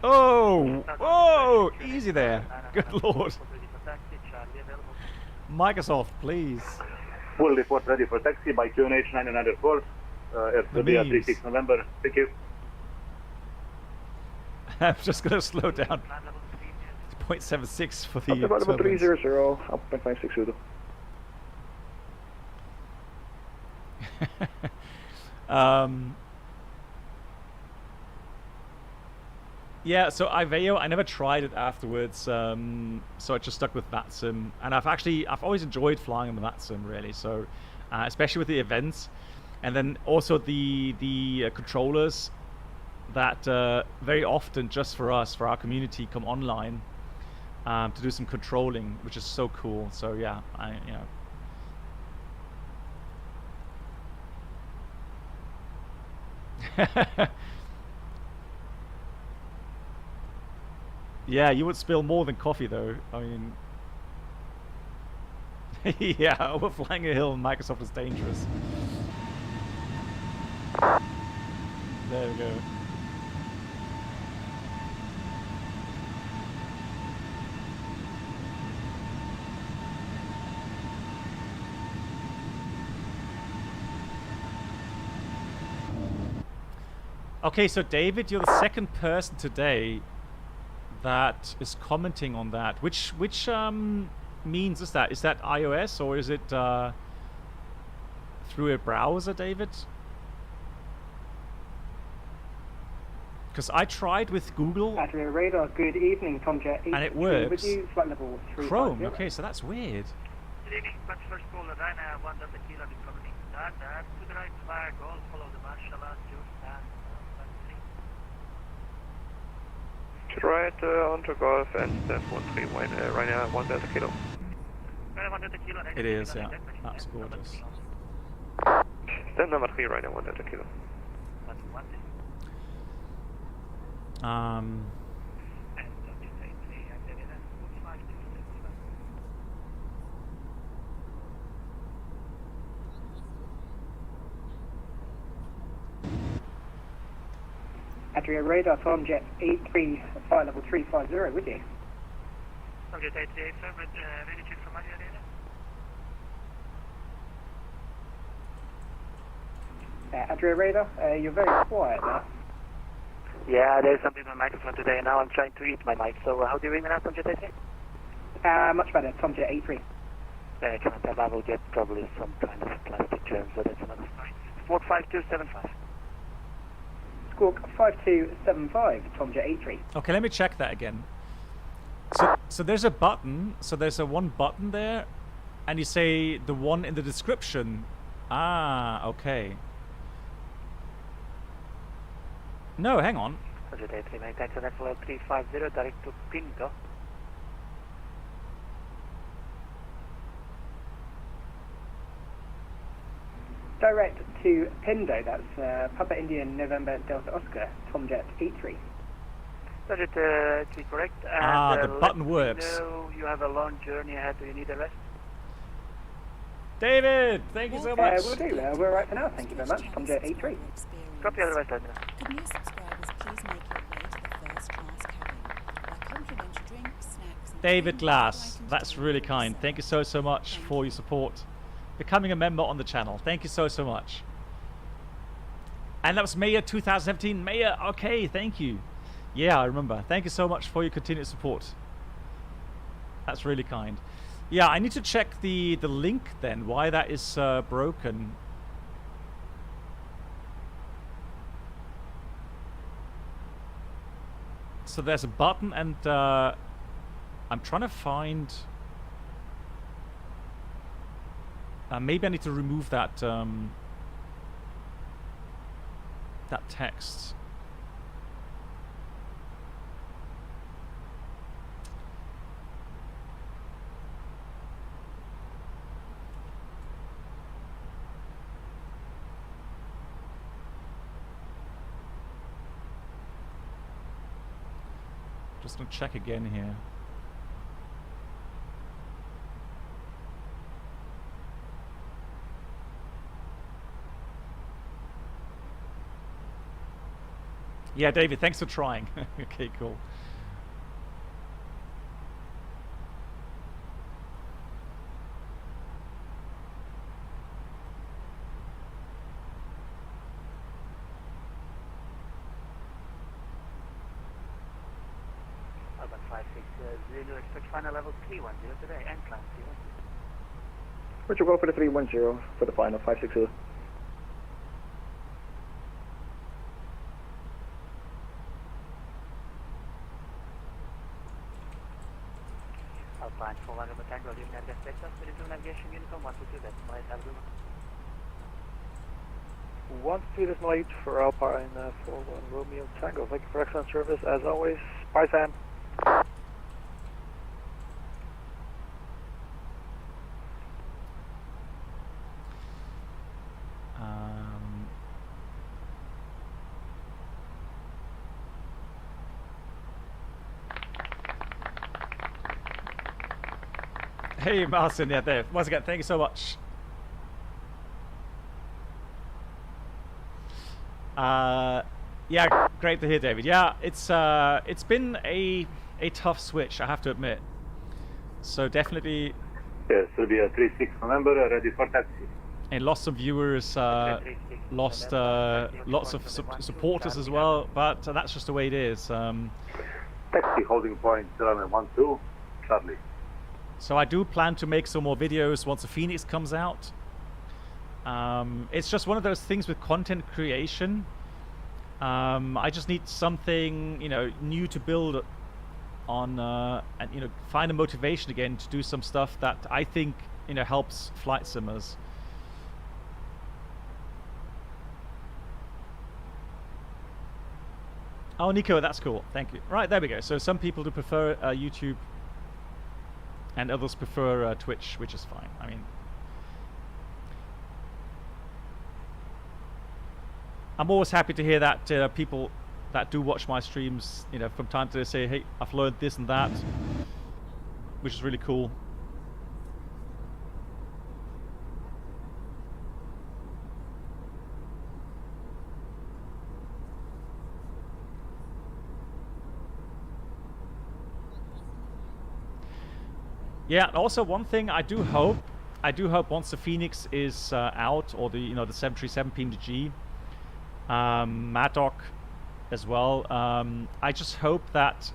Oh! Whoa! Easy there. Good lord. Microsoft, please. Full report ready for taxi by QNH 994. Air Serbia 36 November. Thank you. I'm just going to slow down. 0.76 for the Available 300, up 0.56 Zulu. Yeah, so Iveo, I never tried it afterwards, so I just stuck with VATSIM, and I've always enjoyed flying on the VATSIM, really. So, especially with the events, and then also the controllers that very often, just for us, for our community, come online to do some controlling, which is so cool. So yeah, Yeah, you would spill more than coffee, though. I mean, yeah, overflying a hill in Microsoft is dangerous. There we go. Okay, so David, you're the second person today that is commenting on that. Which means is that? Is that iOS or is it through a browser, David? Because I tried with Google. Adria Radar, good evening, Tomjet 8. And it works. With you, flight level 350. Chrome, okay, so that's weird. Good evening, but first call, Ryanair 1 Delta Kilo, becoming that, to the right flag, all follow the marshal art, To the right, onto Golf and stand 13, Ryanair 1 Delta Kilo. It is, yeah. That's gorgeous. Stand number 3, Ryanair 1 Delta Kilo. Adria Radar, Tomjet 83, flight level 350, with you. Tomjet 88, sir, ready check from Adria Radar. Adria Radar, you're very quiet now. Yeah, there's something on my microphone today, and now I'm trying to eat my mic. So how do you read me now, Tomjet 88? Much better, Tomjet 83. I can't have, I will get probably some kind of plastic germs, so that's another story. Squawk 5275. Squawk 5275, Tomjet 83. Okay, let me check that again. So there's a button, so there's a one button there, and you say the one in the description. Ah, okay. No, hang on. Tomjet 83, maintain to net level 350, direct to Pinto. Direct to Pindo, that's Papa Indian November Delta Oscar, Tomjet 83. Tomjet 83, correct. And, the button works. You have a long journey ahead, do you need a rest? David, thank you so much. We'll do, we're right for now, thank you very much, Tomjet 83. Copy, otherwise let me know. Could new subscribers please make your way to the first class cabin, where complimentary drinks, snacks, and David Glass, that's really kind. Thank you so much for your support. becoming a member on the channel. Thank you so much. And that was Maya 2017. Maya, okay, thank you. Yeah, I remember. Thank you so much for your continued support. That's really kind. Yeah, I need to check the link then, why that is broken. So there's a button and I'm trying to find... maybe I need to remove that that text. Just gonna check again here. Yeah, David, thanks for trying. Okay, cool. Urban 560, expect final level 310 today, and climb 310. Richard, go for the 310 for the final 560. Alpine 400 Tango, Nürnberg, Texas, to navigation uniform 122, that's my Alabama. 122, this light for Alpine 41 Romeo Tango. Thank you for excellent service as always. Bye, Sam. Hey, Martin, yeah, there. Once again, thank you so much. Yeah, great to hear, David. Yeah, it's been a tough switch, I have to admit. So definitely. Yes, will be a 36 November, ready for taxi. And lost some viewers, lost lots of supporters as well, but that's just the way it is. Taxi holding point 1112, Charlie. So I do plan to make some more videos once the Phoenix comes out. It's just one of those things with content creation. I just need something, you know, new to build on, and you know, find a motivation again to do some stuff that I think, you know, helps flight simmers. Oh, Nico, that's cool. Thank you. Right, there we go. So some people do prefer YouTube, and others prefer Twitch, which is fine. I mean, I'm always happy to hear that people that do watch my streams, you know, from time to time say, hey, I've learned this and that, which is really cool. Yeah, also one thing I do hope once the Phoenix is out, or the, you know, the 737 PMDG, Maddock as well, I just hope that,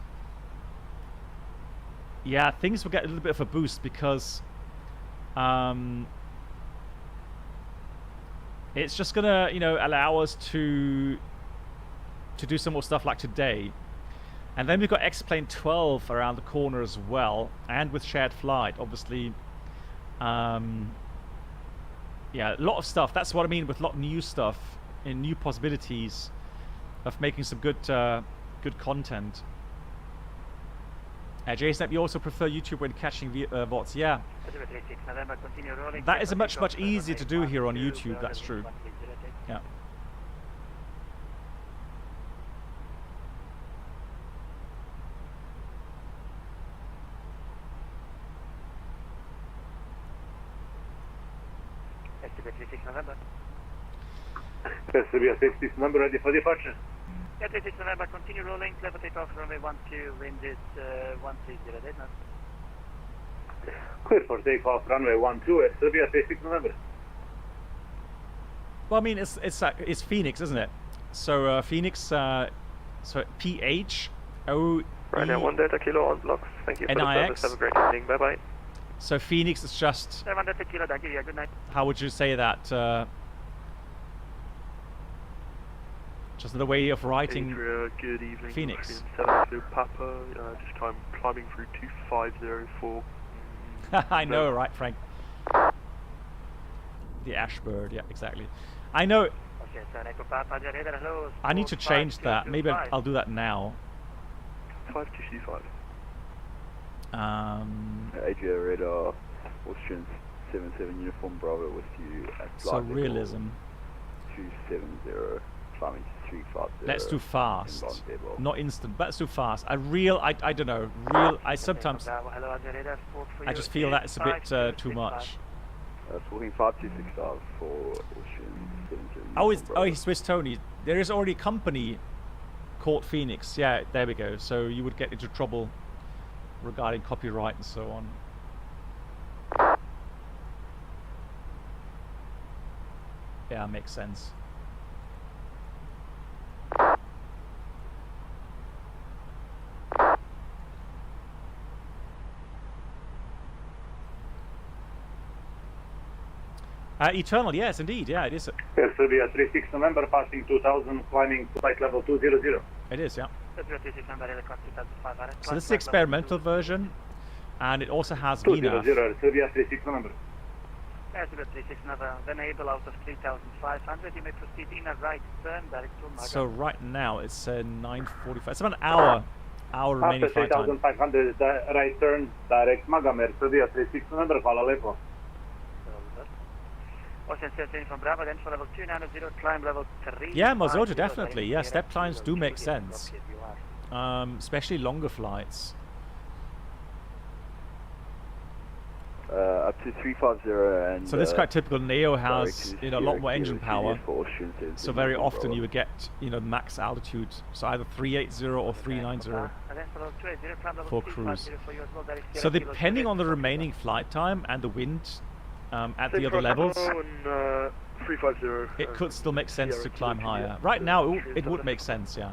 yeah, things will get a little bit of a boost, because it's just gonna, you know, allow us to do some more stuff like today. And then we've got X-Plane 12 around the corner as well, and with shared flight, obviously. Yeah, a lot of stuff. That's what I mean with a lot of new stuff and new possibilities of making some good good content. Jason, you also prefer YouTube when catching VODs? Yeah. That is much easier to do here on YouTube, that's true. Yeah. Yes, will be a 66 number, ready for departure. Yeah, 36 November, continue rolling, clever takeoff, runway 12, wind is 130, dead knots. Clear for takeoff, runway 12, Air Serbia 36 November. Well, I mean, it's Phoenix, isn't it? So Phoenix, so PH O. Right now, 1 Delta Kilo on blocks. Thank you for the service. Have a great evening. Bye bye. So Phoenix is just. 7 Delta Kilo, thank you. Yeah, good night. How would you say that? Just the way of writing. Adria, good evening. Phoenix. 7 Papa, just climbing through 2504. I know, right, Frank? The Ashbird, yeah, exactly. I know. Okay, so Echo Papa, radar, hello. I need to change that. Maybe I'll do that now. 5225. Adria radar, Austrian 77 uniform Bravo with you at flight so realism. 270, climbing to 350. Let's do fast. Not instant, but let's do fast. I don't know. I sometimes. I just feel that it's a bit too much. Talking 5265 for Austrian 77. Oh, he's Swiss Tony. There is already a company called Phoenix. Yeah, there we go. So you would get into trouble regarding copyright and so on. Yeah, makes sense. Eternal, yes, indeed, yeah, it is. Air Serbia 36 November, passing 2000, climbing flight level 200. It is, yeah. So this is the experimental version, and it also has VNAV. 200, Air Serbia 36 November. Air Serbia 36 November, enable out of 3500, you may proceed in a right turn, direct to Maga. So right now it's 9:45, it's about an hour remaining After flight time. 3500, right turn, direct Magam, Air Serbia 36 November, Hvala Lepo. Ocean 13 from Bravo, then for level 290, climb level 3. Yeah, Mazoja, definitely. Yeah, step climbs do make sense. Especially longer flights. Up to 350 and. So this is quite typical. Neo has a lot more engine power. So very often you would get max altitude. So either 380 or 390 for cruise. So depending on the remaining flight time and the wind. At the other levels, it could still make sense to climb higher. Right now, it would make sense, yeah.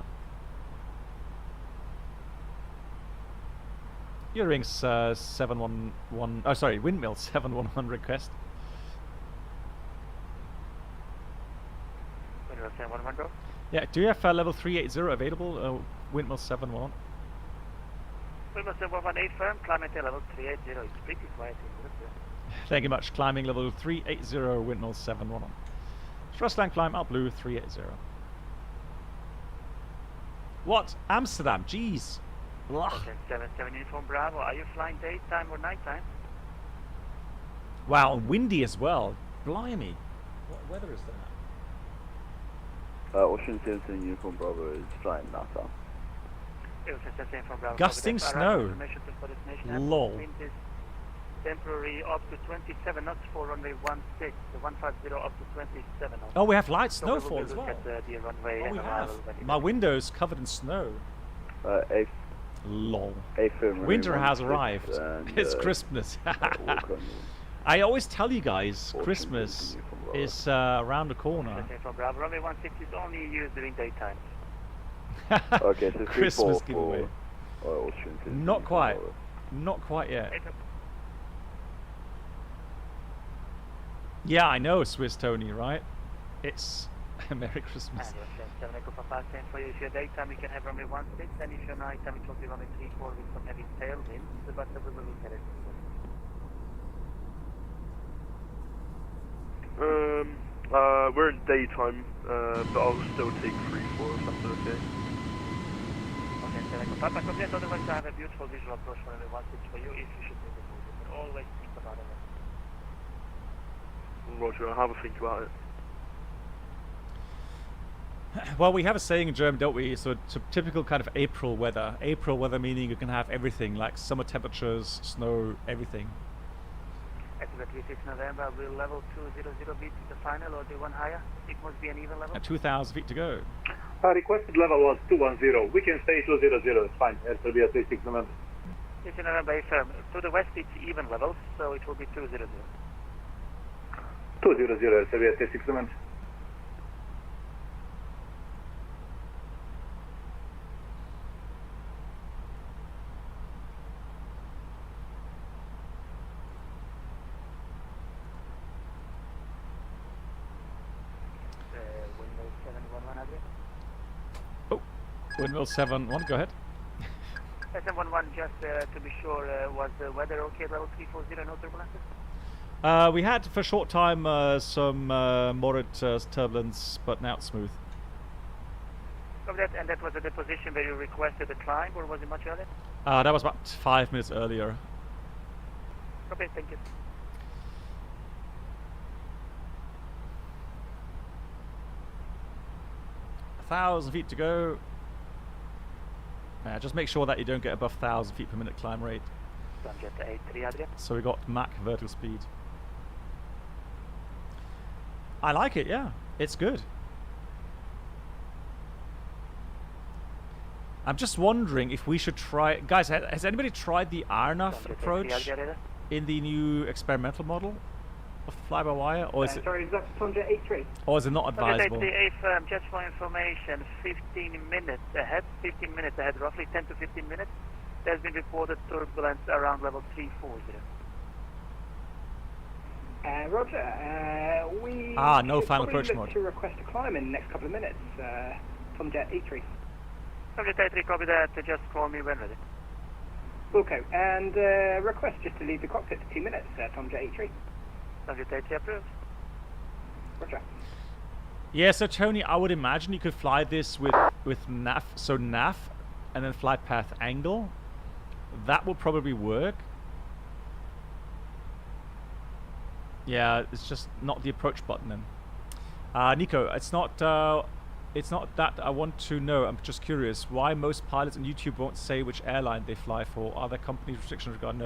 Earrings 711. Oh, sorry, windmill 711 request. Windmill 711, bro. Yeah, do you have level 380 available? Windmill 711. Windmill 718 firm, climbing to level 380. It's pretty quiet here. Thank you much. Climbing level 380, windmill 711. Thrustline climb up blue 380. What? Amsterdam? Jeez. 77 uniform Bravo. Are you flying daytime or nighttime? Wow, windy as well. Blimey. What weather is that? Ocean 17 uniform Bravo is flying nighttime. Gusting snow. Lol. Temporary up to 27 knots for runway 16, the 150 up to 27 knots. Oh, we have light So snowfall we as will well. look at the runway and We arrival have. when it My window's covered in snow. Lol. A-firm Winter has 16 arrived. and, It's Christmas. I always tell you guys, Christmas is around the corner. From Bravo, runway 160 is only used during daytime. Okay, so Christmas giveaway. Ocean 17 Not quite. Not quite yet. Yeah, I know, Swiss Tony, right? It's Merry Christmas. And 7 Echo Papa, same for you. If you're daytime, you can have runway 16, and if you're nighttime, it will be runway 34 with some heavy tailwinds, but we will look at it. We're in daytime, but I'll still take 3-4 if that's okay. Okay, 7 Echo Papa, complete. Otherwise, I have a beautiful visual approach for runway 16 for you if you should make a move. You can always think about it. Roger, I'll have a think about it. Well, we have a saying in German, don't we? So it's a typical kind of April weather. April weather meaning you can have everything, like summer temperatures, snow, everything. At the 36 November, will level 200 beat the final or do one higher? It must be an even level. At 2,000 feet to go. Requested level was 210. We can stay 200. It's fine. Air Serbia 36 November. It's in November firm. To the west it's even levels, so it will be 200. 200, Serbia 36 November. Windmill 711 Adrian. Oh, Windmill 7-1, go ahead. 711, just to be sure, was the weather okay at level 340, no turbulences? We had for a short time some moderate turbulence, but now it's smooth. Copy that, and that was at the position where you requested the climb, or was it much earlier? That was about 5 minutes earlier. Copy, thank you. A 1,000 feet to go. Just make sure that you don't get above 1,000 feet per minute climb rate. Sunjet 83 Adrian. So we got Mach vertical speed. I like it, yeah. It's good. I'm just wondering if we should try... Guys, has anybody tried the Arnav approach in the new experimental model of fly-by-wire? Or is it... Sorry, is that Sunjet 83? Or is it not advisable? Sunjet 83, just for information, 15 minutes ahead, roughly 10 to 15 minutes, there's been reported turbulence around level 340. Roger, we no should final probably approach look mode. to request a climb in the next couple of minutes. Sunjet 83. Sunjet 83, copy that, just call me when ready. Okay, and request just to leave the cockpit for 2 minutes, Sunjet 83. Sunjet 83 approved. Roger. Yeah, so Tony, I would imagine you could fly this with nav, so nav, and then flight path angle. That will probably work. Yeah, it's just not the approach button then. Nico, it's not that I want to know. I'm just curious why most pilots on YouTube won't say which airline they fly for. Are there company restrictions regarding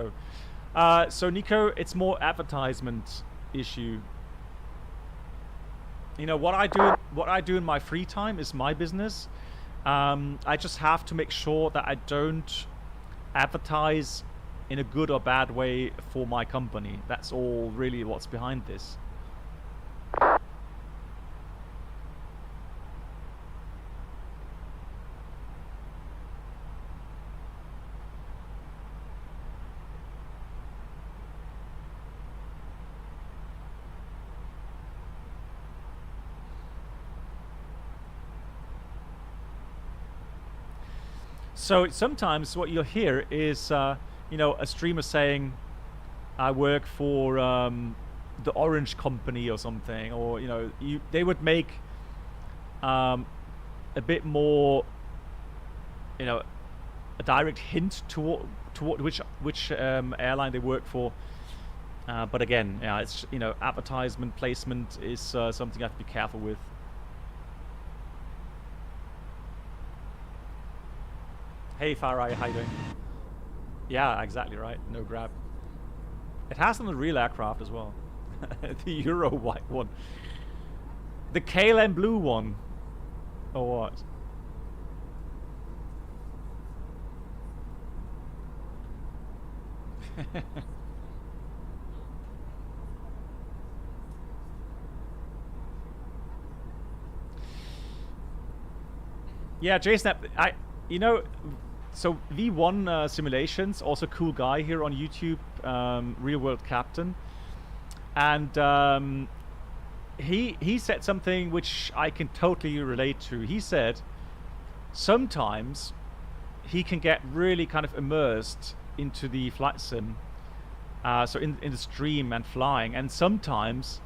no? So Nico, it's more advertisement issue. You know what I do in my free time is my business. I just have to make sure that I don't advertise in a good or bad way for my company. That's all really what's behind this. So sometimes what you'll hear is, you know, a streamer saying, "I work for the Orange Company" or something, or you know, they would make a bit more, you know, a direct hint toward which airline they work for. But again, yeah, it's, you know, advertisement placement is something you have to be careful with. Hey Farai, how you doing? Yeah, exactly right. No grab. It has on the real aircraft as well. The Euro white one. The KLM blue one. Or what? Yeah, Jason, you know, so V1 Simulations, also cool guy here on YouTube, Real World Captain, and he said something which I can totally relate to. He said sometimes he can get really kind of immersed into the flight sim, so in the stream and flying, and sometimes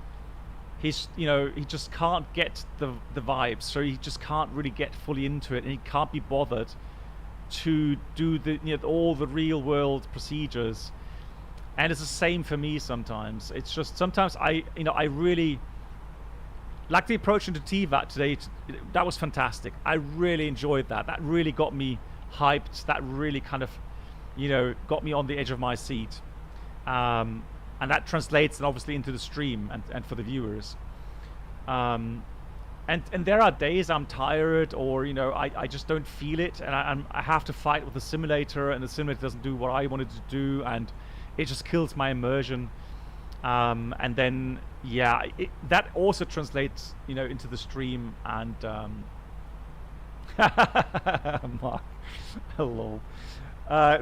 he's, you know, he just can't get the vibes, so he just can't really get fully into it, and he can't be bothered to do the, you know, all the real world procedures. And it's the same for me sometimes. It's just sometimes I really like the approach into Tivat today. That was fantastic. I really enjoyed that. That really got me hyped. That really kind of, you know, got me on the edge of my seat. And that translates obviously into the stream and for the viewers. and there are days I'm tired, or you know, I just don't feel it, and I have to fight with the simulator, and the simulator doesn't do what I wanted to do, and it just kills my immersion. And then yeah, that also translates, you know, into the stream. And Mark, hello.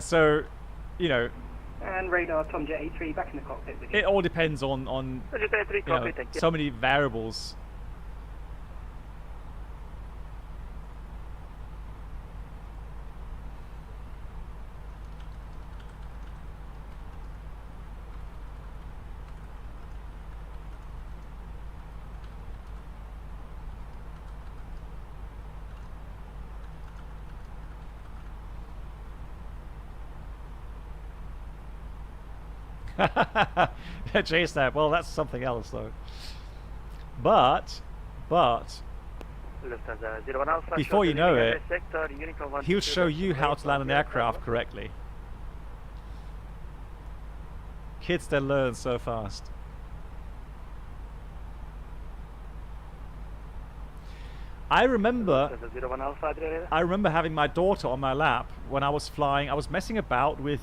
So, you know. And radar Tomjet A3 back in the cockpit with you. It all depends on you know, so many variables. JSNAP, well, that's something else though. But before you know it, he'll show you how to land an aircraft correctly. Kids, they learn so fast. I remember having my daughter on my lap when I was flying. I was messing about with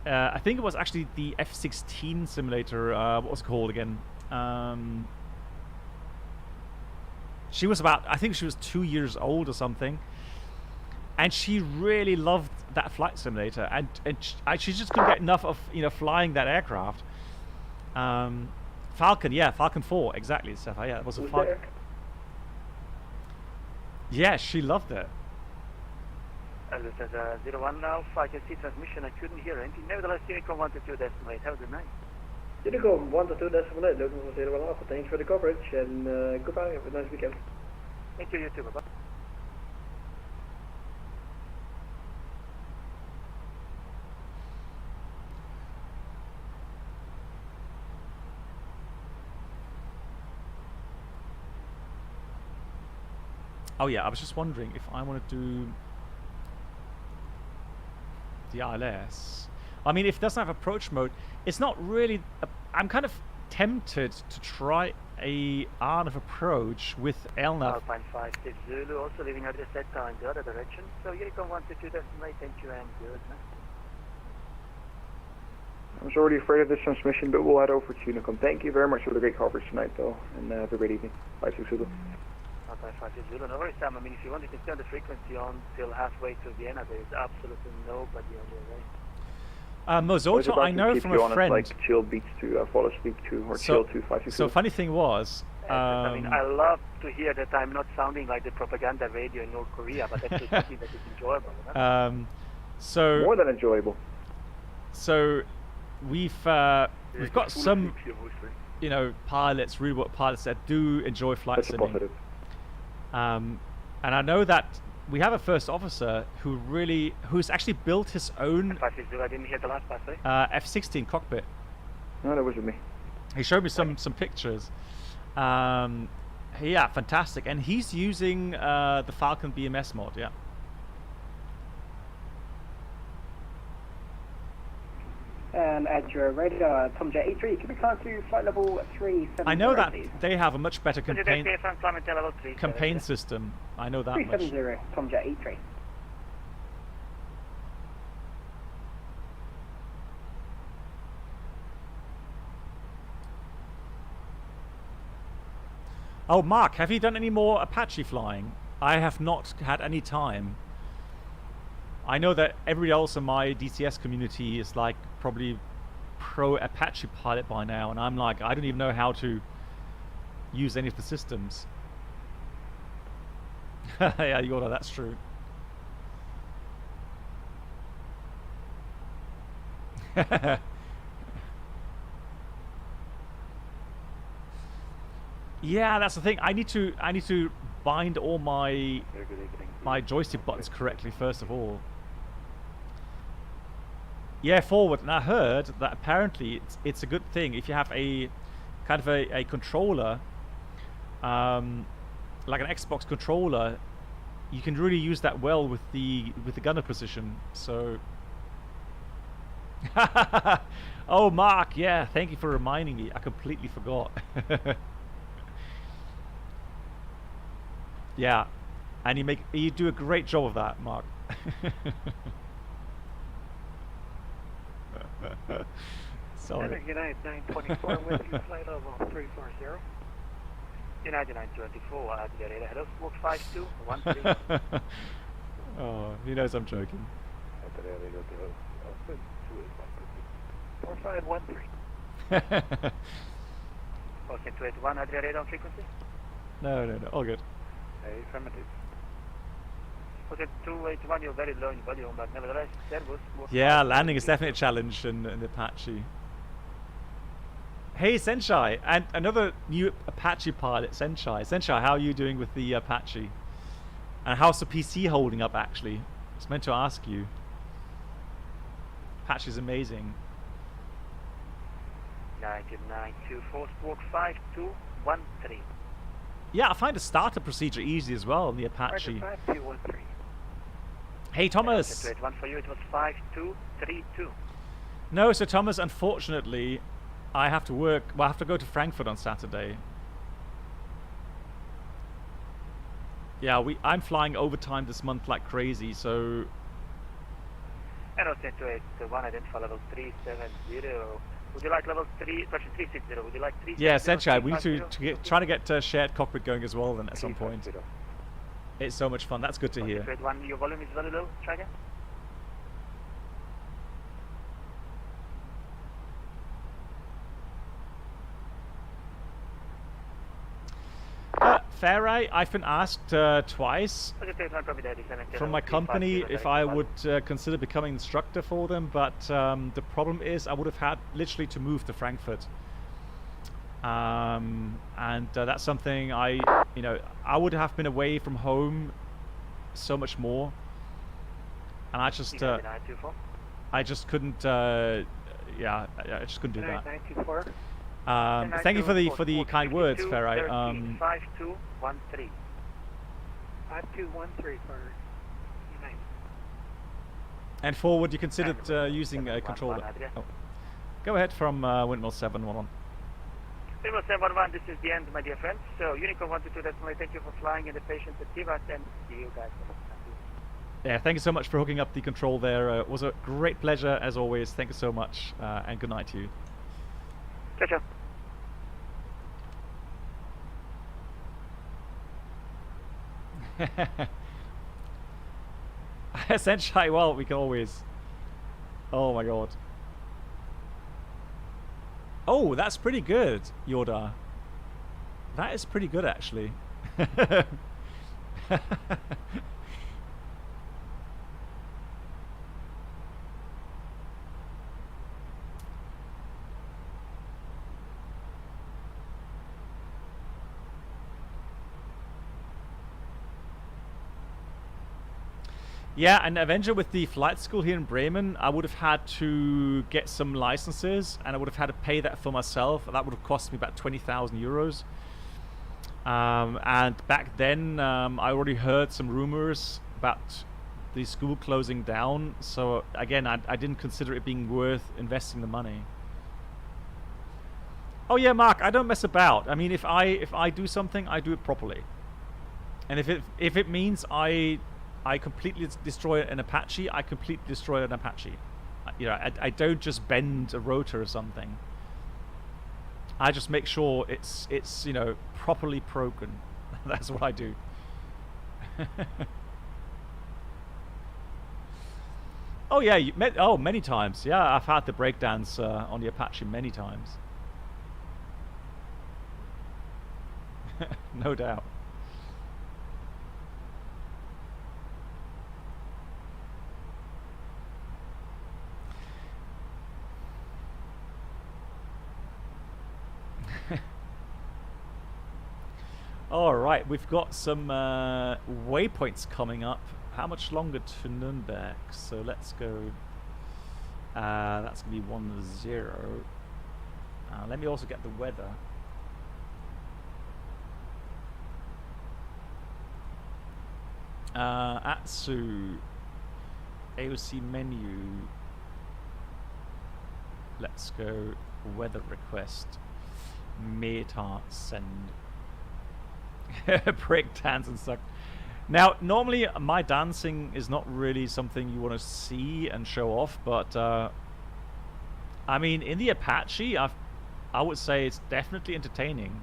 I think it was actually the F-16 simulator. What was it called again? She was about, I think she was 2 years old or something, and she really loved that flight simulator, and she just couldn't get enough of, you know, flying that aircraft. Falcon, yeah, Falcon 4, exactly, Steph. Yeah, it was a Falcon. Yeah, she loved it. This is 01 Alpha, I can see transmission, I couldn't hear anything. Nevertheless, Unicom 122 decimate, have a good night. Unicom 122 decimate, looking for 01 Alpha, thanks for the coverage, and goodbye, have a nice weekend. Thank you, you too, bye-bye. Oh yeah, I was just wondering if I want to do the ILS. I mean, if it doesn't have approach mode, it's not really. I'm kind of tempted to try a art of approach with LNAV. Alpine 56 Zulu, also leaving address sector in the other direction. So Unicom 122 decimate, thank you and good night. I was already afraid of this transmission, but we'll head over to Unicom. Thank you very much for the great coverage tonight, though, and have a great evening. 56 Zulu. Alpine 56 Zulu, no worries, Sam. I mean, if you want, you can turn the frequency on till halfway to Vienna. There is absolutely nobody on the way. Mozoto, I know from a friend. Like chill beats to follow speak to, or chill to 560. So funny thing was, I mean, I love to hear that I'm not sounding like the propaganda radio in North Korea, but that's just something that is enjoyable. So more than enjoyable. So we've got some, you know, pilots, real world pilots that do enjoy flight simming. And I know that we have a first officer who's actually built his own I didn't hear the last part, F-16 cockpit. No, that wasn't me. He showed me some pictures. Yeah, fantastic. And he's using the Falcon BMS mod, yeah. And at your radar, Tomjet A3, can we climb to flight level 370? I know that please? they have a much better campaign system. I know that 370, much. Tomjet A3. Oh, Mark, have you done any more Apache flying? I have not had any time. I know that everybody else in my DCS community is like probably pro Apache pilot by now, and I'm like, I don't even know how to use any of the systems. Yeah, Yoda, that's true. Yeah, that's the thing. I need to bind all my joystick buttons correctly first of all. Yeah, forward. And I heard that apparently it's a good thing if you have a kind of a controller, like an Xbox controller. You can really use that well with the gunner position. So. Oh, Mark. Yeah, thank you for reminding me. I completely forgot. Yeah, and you do a great job of that, Mark. Sorry. United 924 with you, flight level 340. United 924, at the radar, hello, smoke 5213. Oh, he knows I'm joking. 4513. Okay, 281, at the radar on frequency. No, all good. Affirmative. Okay, 281, you're very low in volume, but nevertheless, Servus. Yeah, landing is definitely a challenge in the Apache. Hey, Senshai, and another new Apache pilot, Senshai. Senshai, how are you doing with the Apache? And how's the PC holding up, actually? I was meant to ask you. Apache's amazing. 924, stroke 5213. Yeah, I find the startup procedure easy as well on the Apache. 5213. Hey, Thomas. One for you, it was 5232. No, so Thomas, unfortunately, I have to work. Well, I have to go to Frankfurt on Saturday. Yeah, I'm flying overtime this month like crazy, so. And also to one identify level 370. Would you like level 360? Would you like 360? Yeah, essentially, we need to try to get shared cockpit going as well then at some point. It's so much fun. That's good to hear. One, your volume is very low. Try again. Fairey, I've been asked twice from my company if I would consider becoming an instructor for them, but the problem is I would have had literally to move to Frankfurt, and that's something I would have been away from home so much more, and I just couldn't. I just couldn't do that. Thank you for the kind words, Fairey. 5213. 5213 for United. And forward, you considered using a controller. Oh. Go ahead from Windmill 711. Windmill 711, this is the end, my dear friends. So, Unicorn 122, thank you for flying in the patience at Tivat, and see you guys. Yeah, thank you so much for hooking up the control there. It was a great pleasure, as always. Thank you so much, and good night to you. Ciao, ciao. Essentially, well, we can always. Oh my god. Oh, that's pretty good, Yoda. That is pretty good, actually. Yeah, and Avenger with the flight school here in Bremen, I would have had to get some licenses, and I would have had to pay that for myself. That would have cost me about 20,000 euros. And back then, I already heard some rumors about the school closing down. So again, I didn't consider it being worth investing the money. Oh yeah, Mark, I don't mess about. I mean, if I do something, I do it properly. And if it means I completely destroy an Apache, I completely destroy an Apache. I don't just bend a rotor or something. I just make sure it's properly broken. That's what I do. Oh yeah, many times. Yeah, I've had the breakdowns on the Apache many times. No doubt. Alright, we've got some waypoints coming up. How much longer to Nürnberg? So let's go. That's going to be 10. Let me also get the weather. Atsu. AOC menu. Let's go. Weather request. Meta send. Break dance and suck. Now, normally my dancing is not really something you want to see and show off, but I mean, in the Apache, I would say it's definitely entertaining.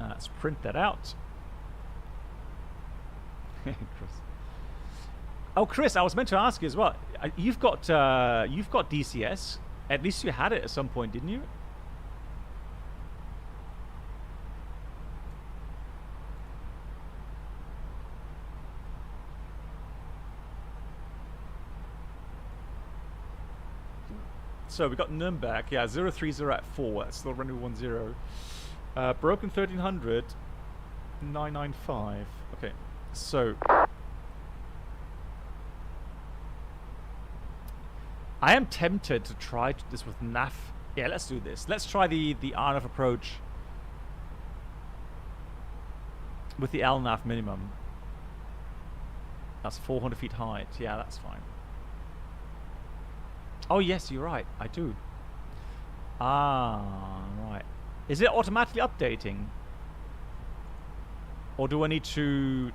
Let's print that out. Chris. Oh, Chris, I was meant to ask you as well. You've got DCS. At least you had it at some point, didn't you? So we got Nürnberg, yeah, 030 at 4. That's still running 10. Broken 1300, 995. Okay, so I am tempted to try this with NAF. Yeah, let's do this. Let's try the RNAF approach with the LNAF minimum. That's 400 feet height. Yeah, that's fine. Oh yes, you're right. I do. Ah, right. Is it automatically updating? Or do I need to...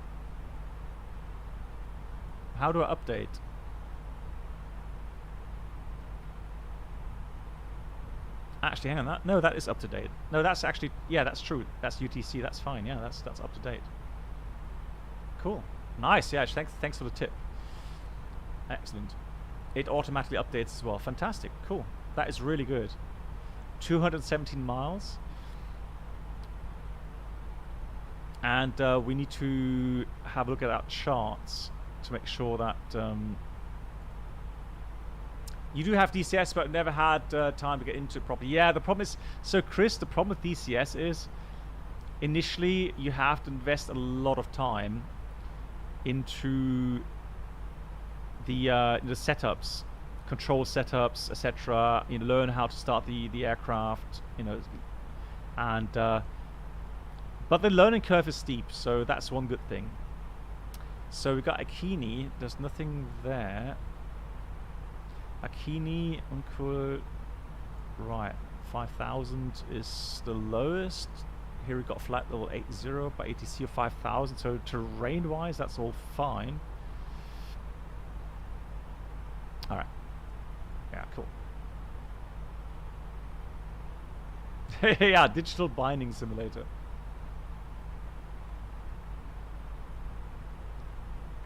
How do I update? Actually, hang on. No, that is up to date. No, that's actually... Yeah, that's true. That's UTC. That's fine. Yeah, that's up to date. Cool. Nice. Yeah, thanks for the tip. Excellent. It automatically updates as well. Fantastic. Cool. That is really good. 217 miles. And we need to have a look at our charts to make sure that you do have DCS, but never had time to get into it properly. Yeah, the problem is, so Chris, the problem with DCS is initially you have to invest a lot of time into the setups, control setups, etc. You know, learn how to start the aircraft, you know, and but the learning curve is steep, so that's one good thing. So we got Akini. There's nothing there. Akini, uncool. Right, 5,000 is the lowest. Here we got flat level 80 by ATC of 5,000. So terrain-wise, that's all fine. All right. Yeah, cool. Yeah, digital binding simulator.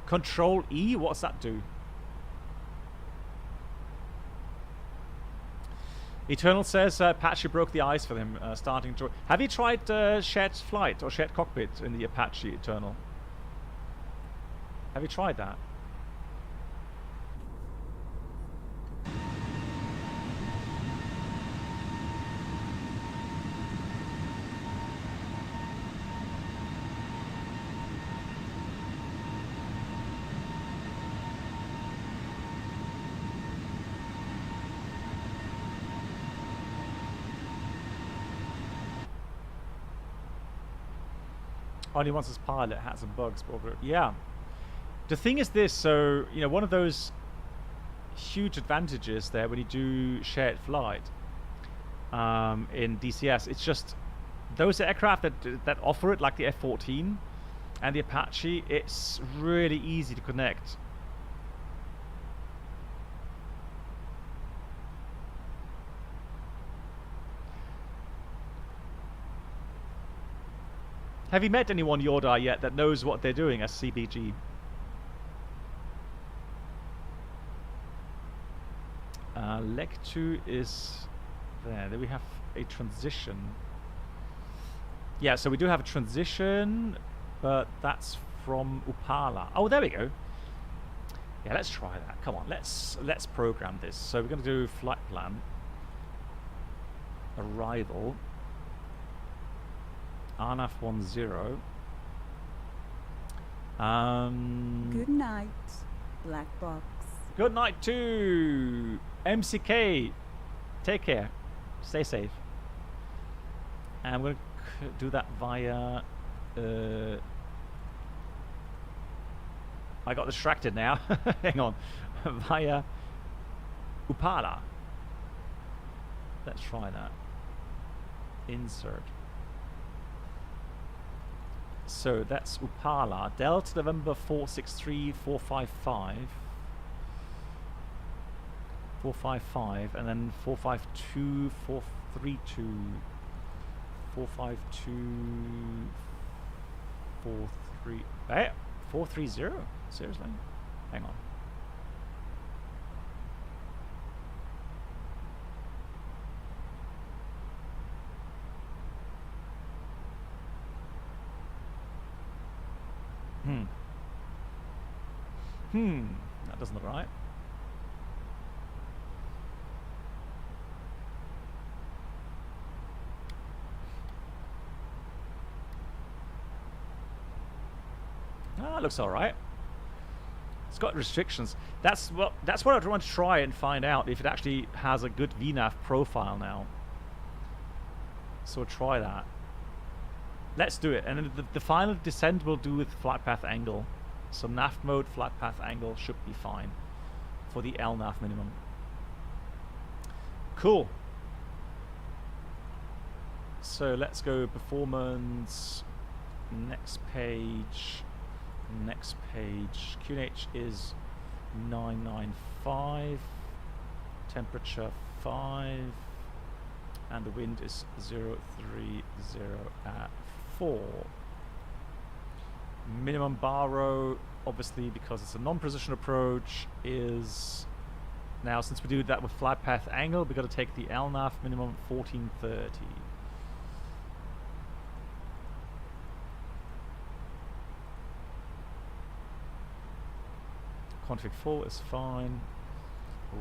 Control E, what's that do? Eternal says Apache broke the ice for him starting to... Have you tried shared flight or shared cockpit in the Apache, Eternal? Have you tried that? Only once as pilot had some bugs, but yeah. The thing is this, so you know, one of those huge advantages there when you do shared flight in DCS, it's just those aircraft that offer it, like the F-14 and the Apache, it's really easy to connect. Have you met anyone, Yordar, yet that knows what they're doing as CBG? Leg 2 is there. Then we have a transition. Yeah, so we do have a transition, but that's from Upala. Oh, there we go. Yeah, let's try that. Come on, let's program this. So we're going to do flight plan. Arrival. RNAF 10. Good night, black box. Good night to MCK. Take care. Stay safe. And we're going to do that via... I got distracted now. Hang on. Via Upala. Let's try that. Insert. So that's Upala. Delta November 463 455. 455 and then 452 432 452 43 430. Seriously? Hang on. That doesn't look right. Ah, it looks all right. It's got restrictions. That's what I want to try and find out, if it actually has a good VNAV profile now. So we'll try that. Let's do it. And then the final descent we'll do with flight path angle. So nav mode, flight path angle should be fine for the LNAV minimum. Cool. So let's go performance. Next page. Next page. QNH is 995. Temperature 5. And the wind is 030 at 4. Minimum bar row, obviously because it's a non-precision approach, is now, since we do that with flight path angle, we've got to take the LNAV minimum 1430. Config full is fine.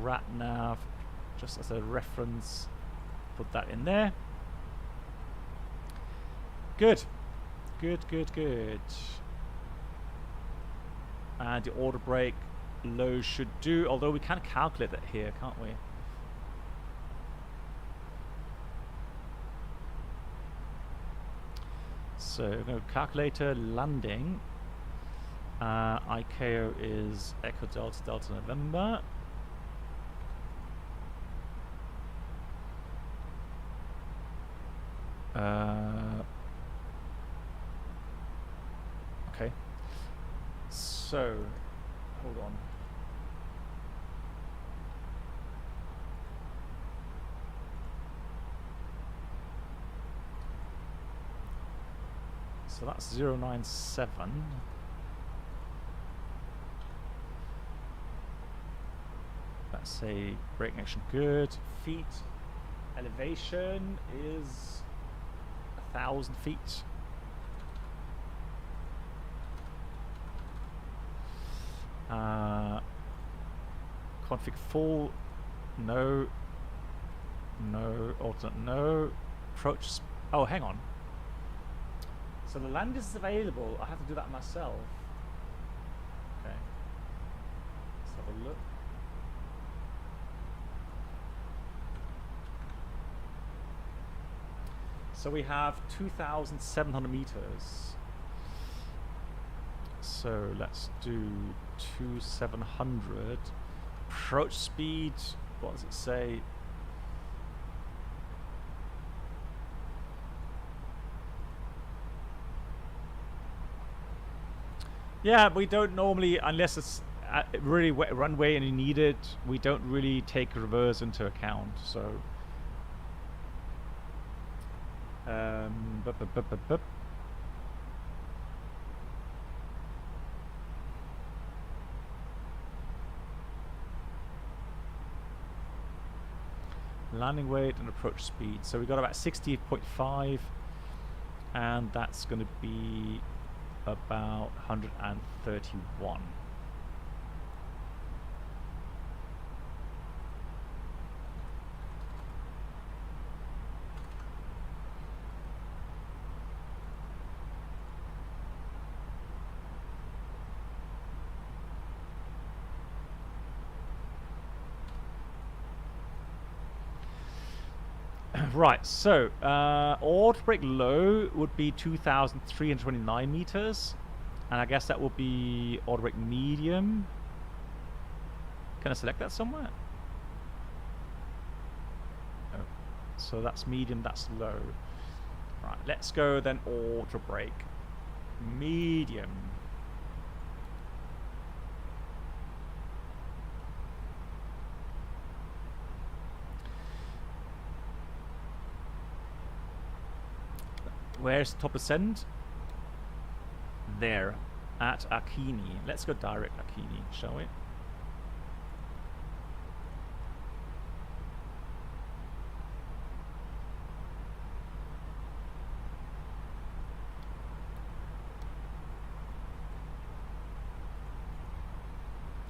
RatNav, just as a reference, put that in there. Good. Good. And the auto brake low should do, although we can calculate that here, can't we? So we're going to calculator landing. ICAO is Echo Delta Delta November. Okay. So, hold on. So that's 097. Let's say braking action good. Feet elevation is 1,000 feet. Config full, no, alternate, no. Approach, oh, hang on. So the land is available, I have to do that myself. Okay. Let's have a look. So we have 2,700 meters. So let's do 2,700. Approach speed, what does it say? Yeah, we don't normally, unless it's really wet runway and you need it, we don't really take reverse into account. So landing weight and approach speed. So we got about 60.5, and that's going to be about 131. Right, so auto brake low would be 2,329 meters, and I guess that will be auto brake medium. Can I select that somewhere? So that's medium, that's low. Right, let's go then auto brake. Medium. Where's top ascend? There, at Akini. Let's go direct Akini, shall we?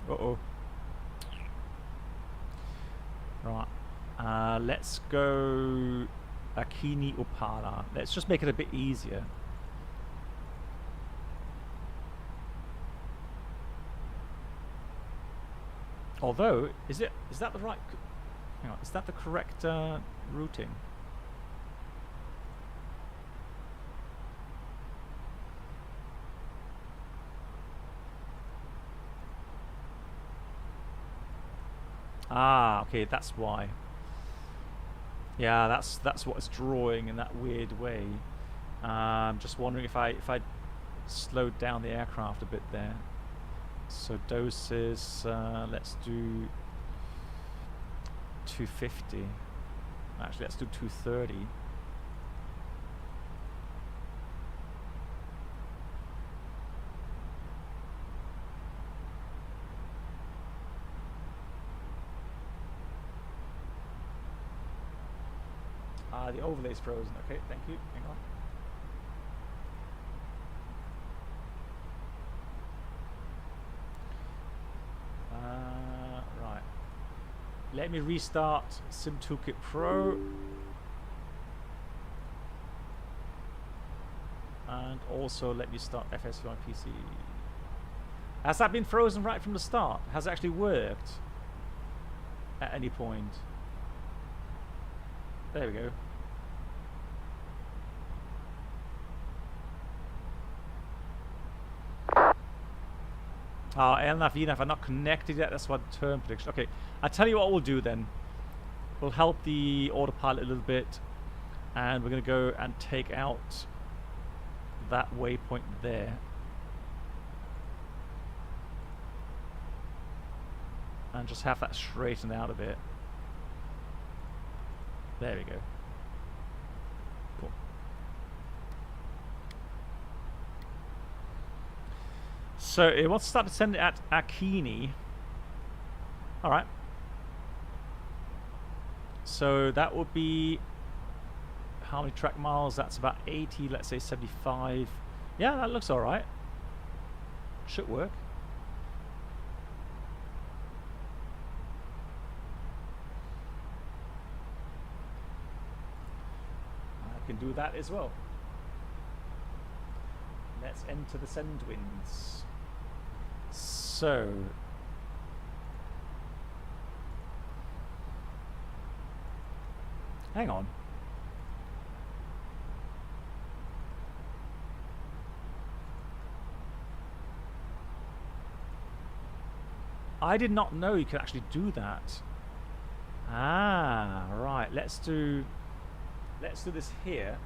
Uh-oh. Right. Let's go Akini Opala. Let's just make it a bit easier. Although, is that the right? Hang on, is that the correct routing? Ah, okay, that's why. Yeah, that's what it's drawing in that weird way. Just wondering if I slowed down the aircraft a bit there. So doses, let's do 250. Actually, let's do 230. The overlay's frozen. Okay, thank you. Hang on. Right. Let me restart SimToolkit Pro. And also let me start FSVI PC. Has that been frozen right from the start? Has it actually worked at any point? There we go. Oh, LNAV, if I'm not connected yet, that's what turn prediction. Okay, I'll tell you what we'll do then. We'll help the autopilot a little bit, and we're going to go and take out that waypoint there. And just have that straightened out a bit. There we go. Cool. So it wants to start to send it at Akini. Alright. So that would be how many track miles? That's about 80, let's say 75. Yeah, that looks alright. Should work. I can do that as well. Let's enter the send winds. So hang on. I did not know you could actually do that. Ah, right. Let's do this here.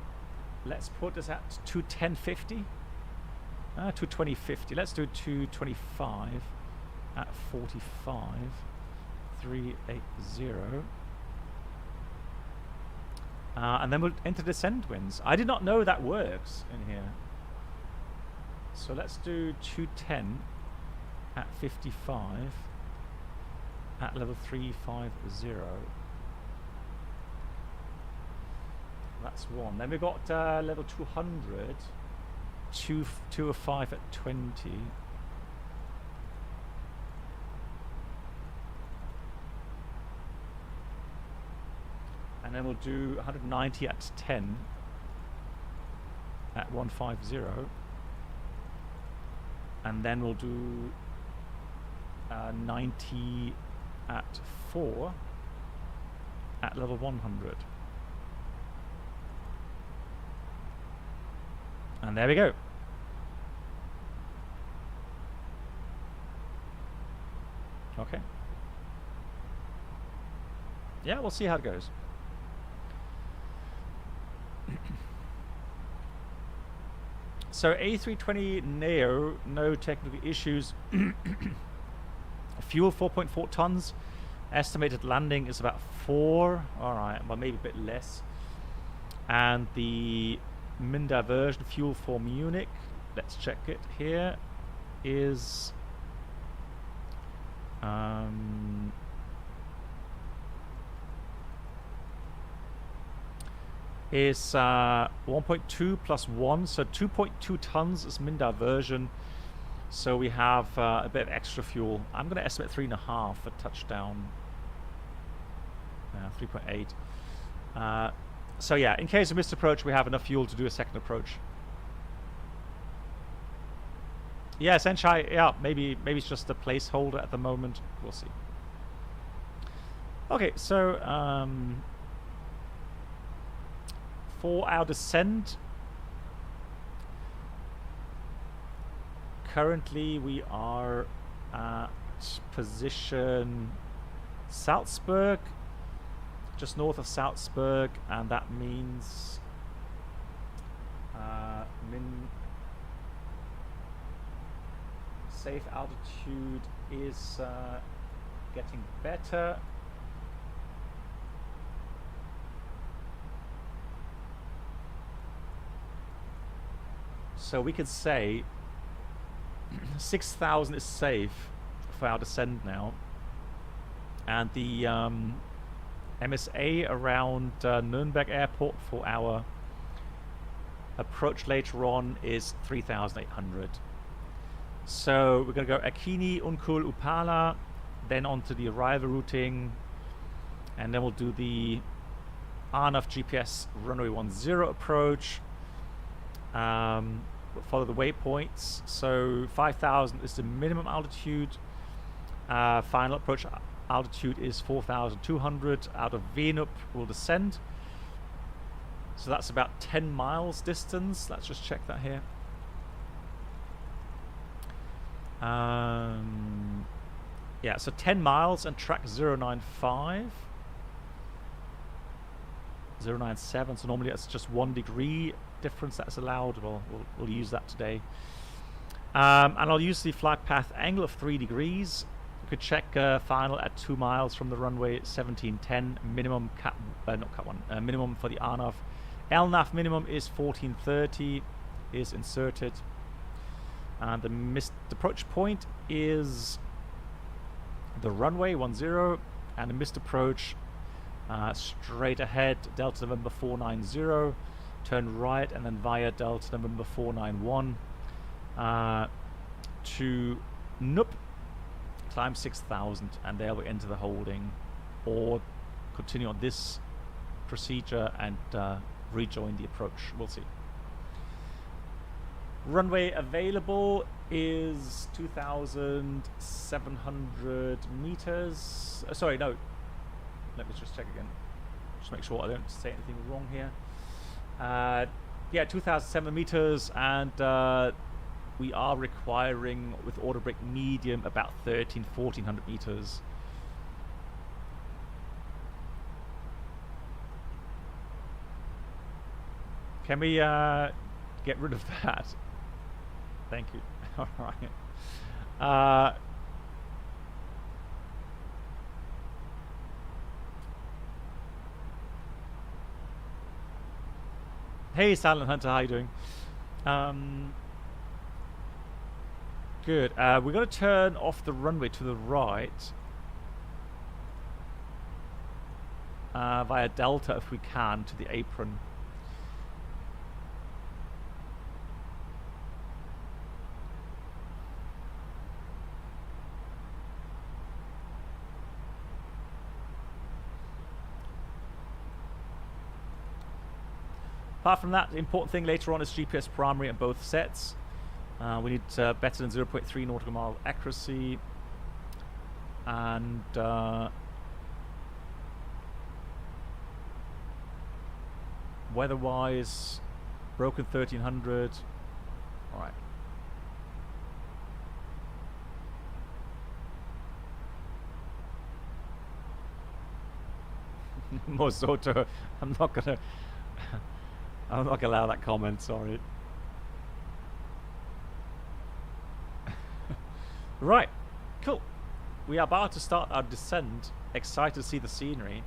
Let's put this at 210.50. 220.50. Let's do 225 at 45. 380. And then we'll enter the send winds. I did not know that works in here. So let's do 210 at 55 at level 350. That's one. Then we've got level 200. 205 at 20. And then we'll do 190 at 10 at 150. And then we'll do 90 at 4 at level 100. And there we go. Okay. Yeah, we'll see how it goes. So A320neo, no technical issues. Fuel 4.4 tons. Estimated landing is about 4. Alright, well maybe a bit less. And the min diversion fuel for Munich, let's check it here, is 1.2 plus 1, so 2.2 tons is min diversion. So we have a bit of extra fuel. I'm going to estimate 3.5 for touchdown. 3.8. So yeah, in case of missed approach, we have enough fuel to do a second approach. Yeah, essentially, yeah, maybe it's just a placeholder at the moment. We'll see. Okay, so for our descent, currently we are at position Salzburg, just north of Salzburg, and that means safe altitude is getting better. So we could say 6,000 is safe for our descent now, and the MSA around Nürnberg airport for our approach later on is 3,800. So we're going to go Akini, Unkul, Upala, then onto the arrival routing, and then we'll do the RNAV GPS runway 10 approach. We'll follow the waypoints. So 5,000 is the minimum altitude. Final approach altitude is 4,200. Out of Venup we'll descend. So that's about 10 miles distance. Let's just check that here. Yeah, so 10 miles and track 095. 097, so normally that's just 1 degree difference that's allowed. We'll use that today. And I'll use the flight path angle of 3 degrees. You could check final at 2 miles from the runway 1710. Minimum minimum for the RNAV. LNAV minimum is 1430, is inserted. And the missed approach point is the runway 10, and the missed approach straight ahead, Delta November 490, turn right, and then via Delta November 491 to Nup, climb 6,000, and there we enter the holding, or continue on this procedure and rejoin the approach. We'll see. Runway available is 2,700 meters. Sorry, no. Let me just check again. Just make sure I don't say anything wrong here. Yeah, 2,007 meters, and we are requiring, with order brake medium, about 1,400 meters. Can we get rid of that? Thank you. All right. Hey, Silent Hunter, how you doing? Good. We're going to turn off the runway to the right via Delta, if we can, to the apron. Apart from that, the important thing later on is GPS primary in both sets. We need better than 0.3 nautical mile accuracy, and weather-wise, broken 1300. All right. Mosoto, I'm not gonna allow that comment, sorry. Right, cool. We are about to start our descent. Excited to see the scenery.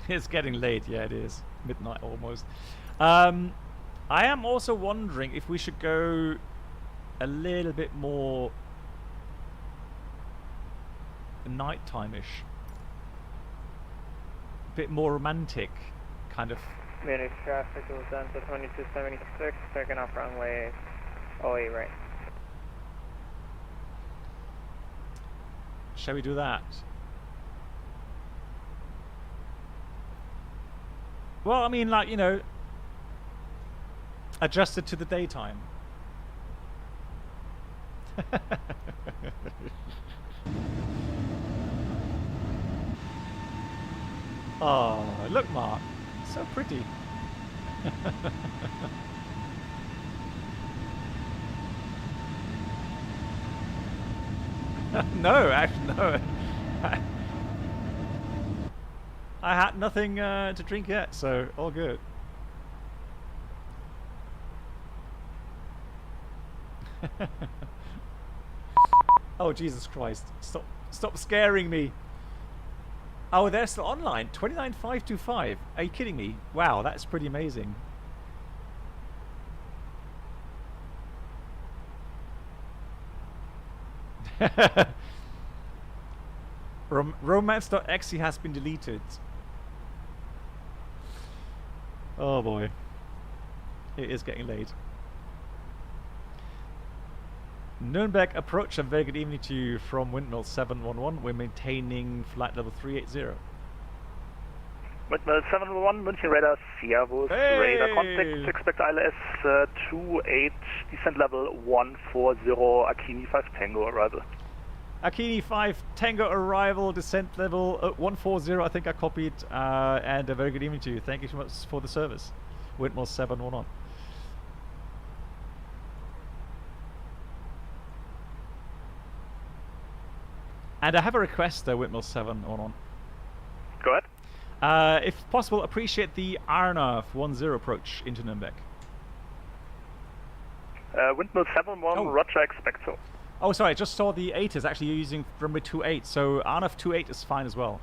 It's getting late, yeah it is. Midnight almost. I am also wondering if we should go a little bit more nighttime-ish. A bit more romantic, kind of. Munich traffic was done to 2276, taking off runway 08 right. Shall we do that? Well, I mean, like, you know, adjusted to the daytime. Oh, look, Mark. So pretty. No, actually, no. I had nothing to drink yet, so all good. Oh, Jesus Christ. Stop scaring me. Oh, they're still online. 29525. Are you kidding me? Wow, that's pretty amazing. Romance.exe has been deleted. Oh boy. It is getting late. Nürnberg approach, a very good evening to you from Windmill 711. We're maintaining flight level 380. Windmill 711, München radar, Servus, hey! Radar contact, expect ILS 28, descent level 140, Akini 5 Tango arrival. Akini 5 Tango arrival, descent level 140, I think I copied, and a very good evening to you. Thank you so much for the service. Windmill 711. And I have a request, Windmill 711. Go ahead. If possible, appreciate the Arnav 10 approach into Nürnberg. Windmill 711, Roger, expect so. Oh, sorry, I just saw the 8 is actually using runway 28, so Arnav 28 is fine as well.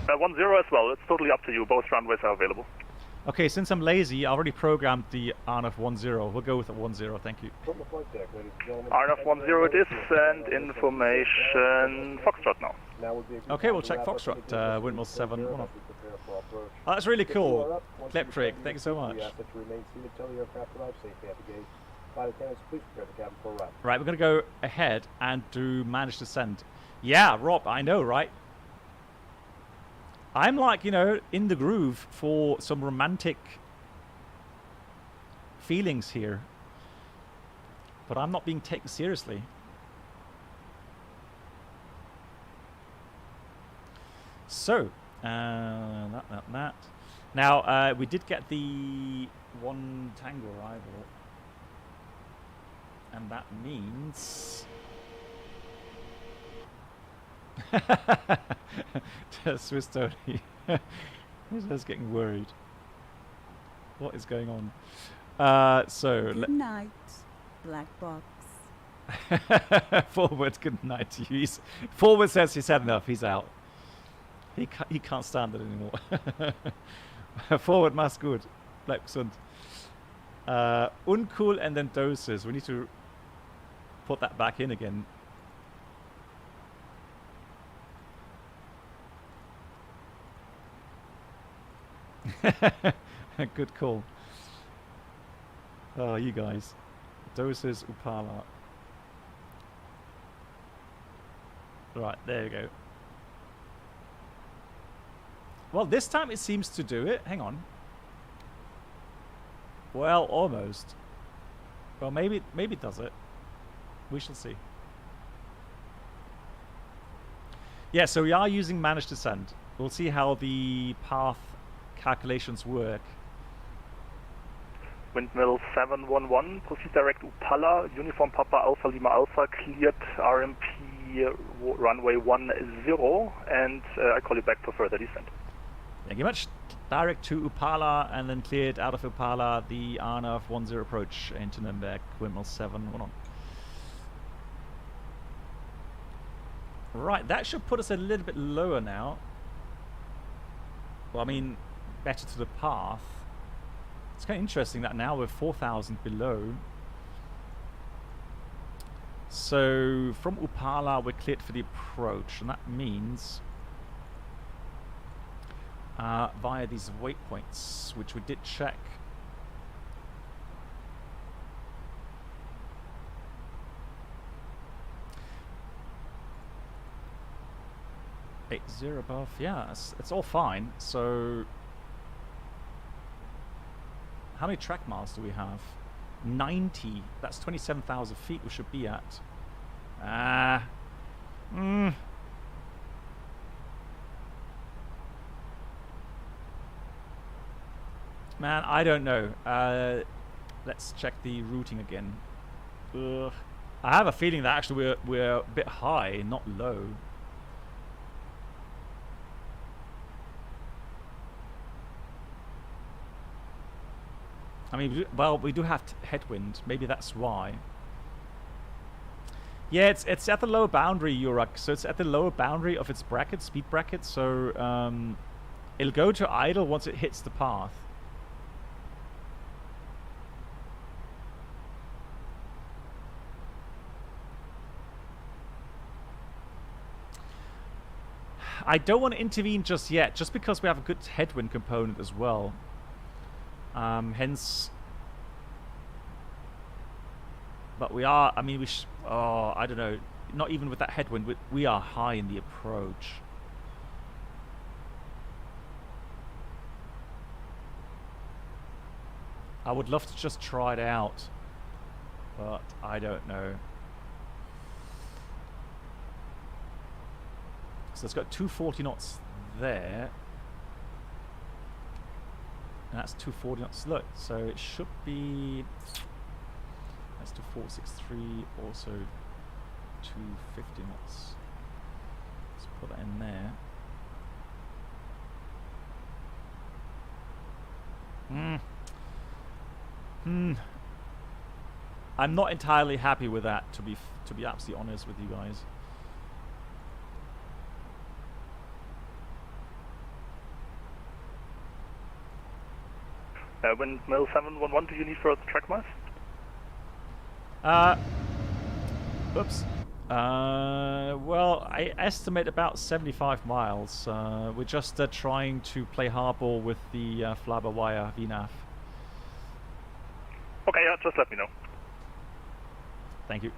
10 as well, it's totally up to you, both runways are available. Okay, since I'm lazy, I already programmed the Arnav 10. We'll go with the 10, thank you. Arnav 10 it is, and information Foxtrot now. Okay, we'll check Foxtrot, Windmill 711. Oh, that's really cool. Kleptrick, thank you so much. Right, we're going to go ahead and do managed descent. Yeah, Rob, I know, right? I'm like, you know, in the groove for some romantic feelings here. But I'm not being taken seriously. So, that. Now, we did get the 1 Tango arrival. And that means... Swiss Tony. He's just getting worried. What is going on? So... Good night, black box. Forward, good night to you. Forward says he's had enough, he's out. He can't stand it anymore. Forward, mass good. Bleib gesund. Uncool and then doses. We need to put that back in again. Good call. Oh, you guys. Doses Upala. Right, there you go. Well, this time it seems to do it. Hang on. Well, almost. Well, maybe it does it. We shall see. Yeah, so we are using managed descent. We'll see how the path calculations work. Windmill 711, proceed direct Upala, Uniform Papa Alpha Lima Alpha, cleared RMP runway 10, and I call you back for further descent. Thank you much. Direct to Upala, and then cleared out of Upala the RNAV 10 approach into Nürnberg, Windmill 711. Right, that should put us a little bit lower now. Well, I mean, better to the path. It's kind of interesting that now we're 4,000 below. So from Upala we're cleared for the approach, and that means via these waypoints, which we did check. Zero above, yeah, it's all fine. So how many track miles do we have? 90. That's 27,000 feet we should be at. Man, I don't know. Let's check the routing again. Ugh. I have a feeling that actually we're a bit high, not low. I mean, well, we do have headwind. Maybe that's why. Yeah, it's at the lower boundary, Yurak. So it's at the lower boundary of its bracket, speed bracket. So it'll go to idle once it hits the path. I don't want to intervene just yet, just because we have a good headwind component as well. Hence, but we are, I mean, I don't know, not even with that headwind, we are high in the approach. I would love to just try it out, but I don't know. So it's got 240 knots there. And that's 240 knots. Look, so it should be. That's to 463, also 250 knots. Let's put that in there. I'm not entirely happy with that, to be absolutely honest with you guys. Windmill 711, do you need further track miles? Oops. Well, I estimate about 75 miles. We're just trying to play hardball with the fly-by-wire VNAV. Okay, yeah, just let me know. Thank you.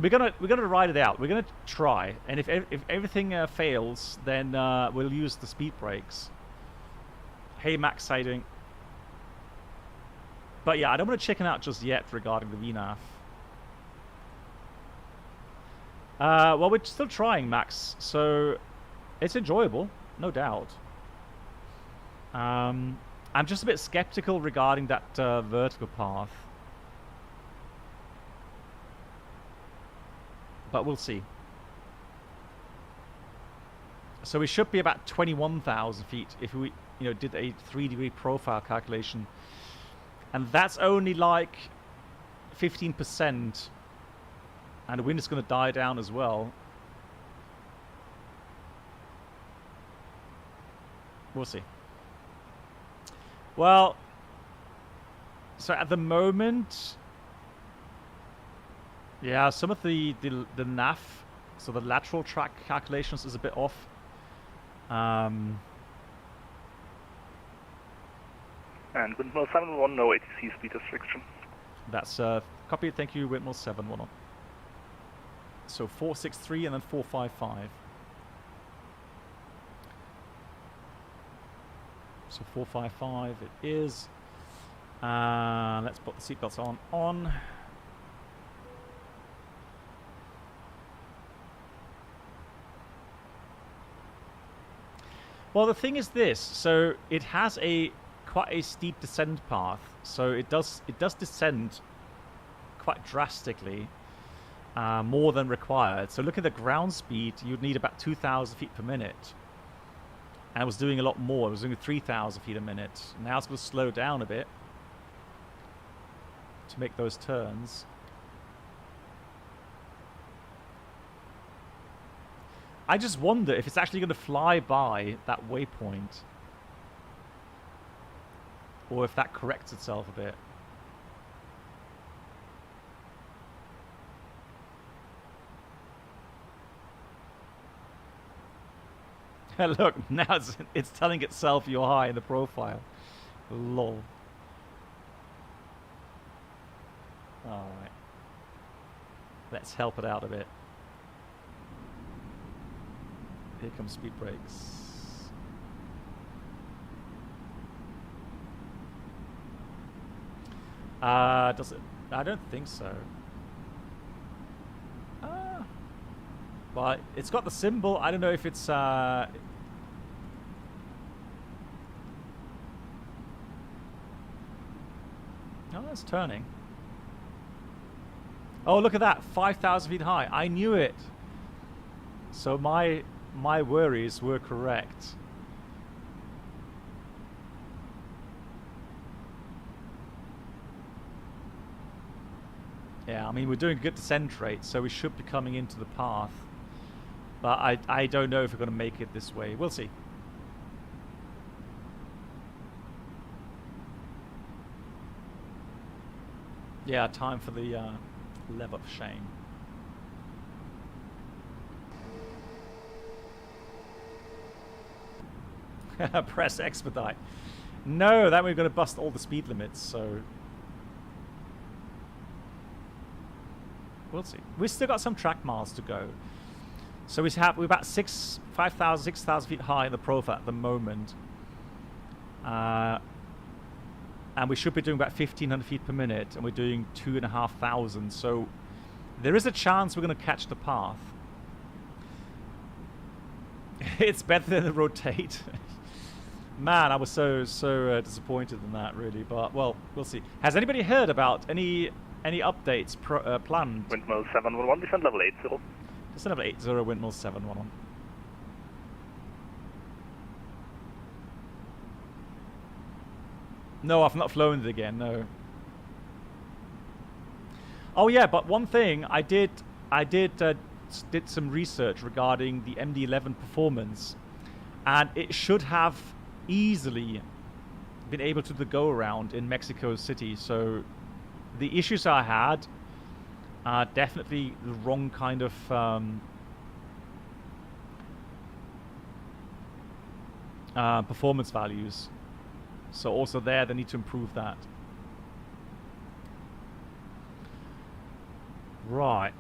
We're gonna ride it out. We're gonna try, and if everything fails, then we'll use the speed brakes. Hey Max, how you doing? But yeah, I don't want to chicken out just yet regarding the VNAV. Well, we're still trying, Max, so it's enjoyable, no doubt. I'm just a bit skeptical regarding that vertical path. But we'll see. So we should be about 21,000 feet if we, did a 3-degree profile calculation, and that's only like 15%, and the wind is going to die down as well. We'll see. Well, so at the moment. Yeah, some of the NAF, so the lateral track calculations is a bit off. And Windmill 711, no ATC speed restriction. That's copied, thank you, Windmill 711. So 463 and then 455. So 455 it is. Let's put the seatbelts on. Well, the thing is this. So it has quite a steep descent path. So it does descend quite drastically, more than required. So look at the ground speed. You'd need about 2,000 feet per minute. And it was doing a lot more. It was doing 3,000 feet a minute. Now it's going to slow down a bit to make those turns. I just wonder if it's actually going to fly by that waypoint, or if that corrects itself a bit. Look, now it's telling itself you're high in the profile. Lol. Alright. Let's help it out a bit. Here comes speed brakes. Does it? I don't think so. But it's got the symbol. I don't know if it's Oh, it's turning. Oh, look at that. 5,000 feet high. I knew it. So my worries were correct. Yeah, I mean, we're doing a good descent rate, so we should be coming into the path. But I don't know if we're going to make it this way. We'll see. Yeah, time for the level of shame. Press expedite. No, that we're going to bust all the speed limits, so we'll see. We've still got some track miles to go. So we're about 5,000, 6,000 feet high in the profile at the moment. And we should be doing about 1,500 feet per minute, and we're doing 2,500. So there is a chance we're going to catch the path. It's better than the rotate. Man, I was so disappointed in that, really. But well, we'll see. Has anybody heard about any updates planned? Windmill 711, descent level 80. Descent level 80, windmill 711. No, I've not flown it again, no. Oh yeah, but one thing, I did some research regarding the MD-11 performance, and it should have easily been able to do the go-around in Mexico City, so the issues I had are definitely the wrong kind of performance values. So also there, they need to improve that. Right,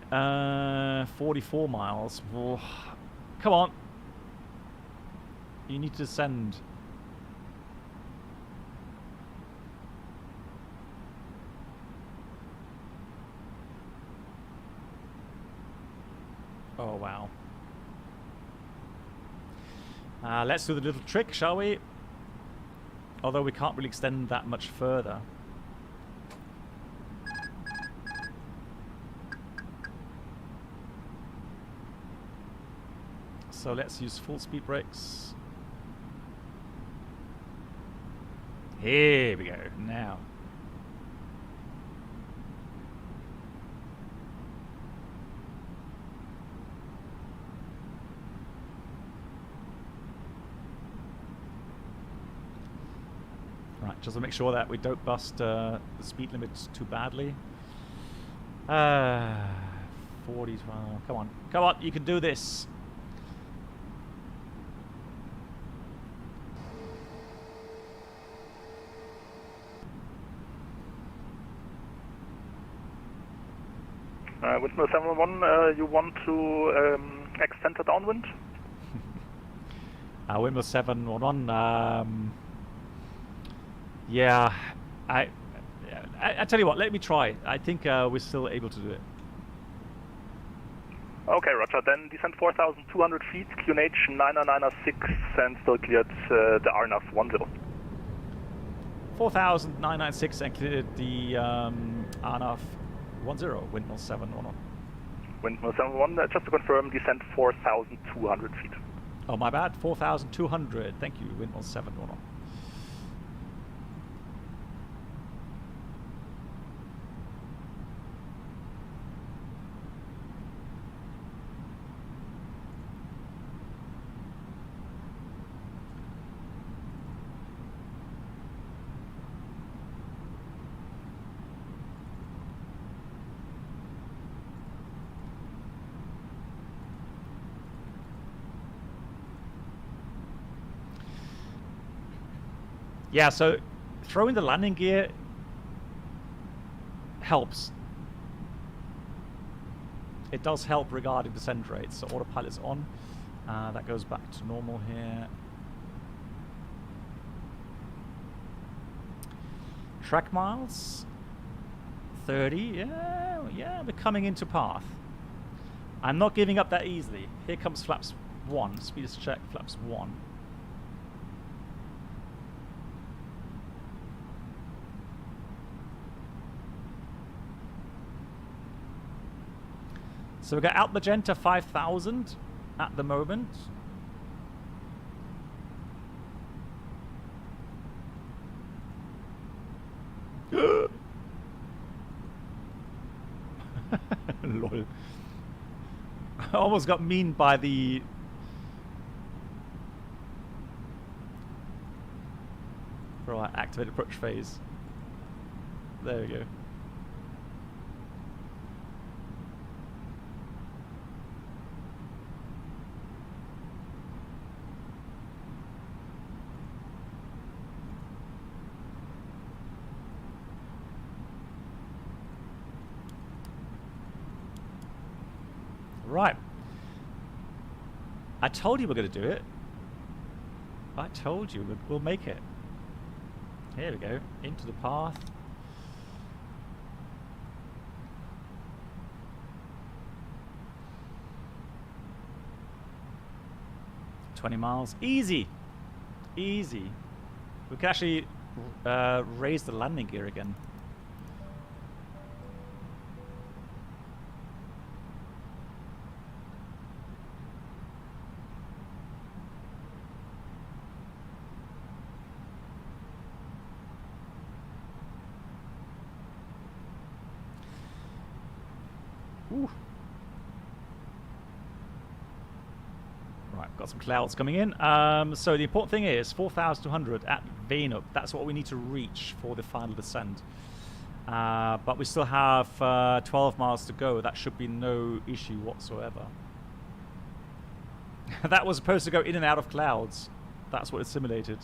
44 miles. Oh, come on. You need to descend. Oh, wow. Let's do the little trick, shall we? Although we can't really extend that much further. So let's use full speed brakes. Here we go. Now. Right, just to make sure that we don't bust the speed limits too badly. 40, come on. Come on, you can do this. Windmill 711, you want to extend the downwind? Windmill 711, yeah, I tell you what, let me try. I think we're still able to do it. Okay, roger. Then descend 4,200 feet, QNH 9996, and still cleared the RNAV 10. 4,996 and cleared the RNAV 10, windmill 710. Windmill 71, just to confirm, descend 4,200 feet. Oh, my bad, 4,200. Thank you, windmill 710. Yeah, so throwing the landing gear helps. It does help regarding descent rates. So autopilot's on. That goes back to normal here. Track miles 30. Yeah, we're coming into path. I'm not giving up that easily. Here comes flaps 1. Speed is check, flaps 1. So we got out magenta 5,000 at the moment. Lol. I almost got mean by the... Right, activate approach phase. There we go. Right. I told you we're going to do it. I told you we'll make it. Here we go. Into the path. $20 miles. Easy. Easy. We can actually raise the landing gear again. Right, got some clouds coming in. So the important thing is 4,200 at Venus. That's what we need to reach for the final descent. But we still have 12 miles to go. That should be no issue whatsoever. That was supposed to go in and out of clouds. That's what it simulated.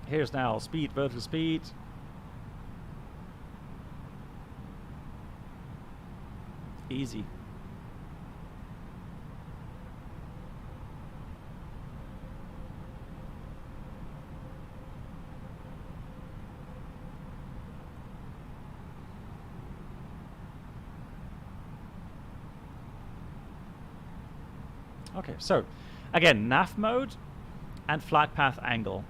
Here's now speed, vertical speed. Easy. Okay, so again, nav mode and flight path angle.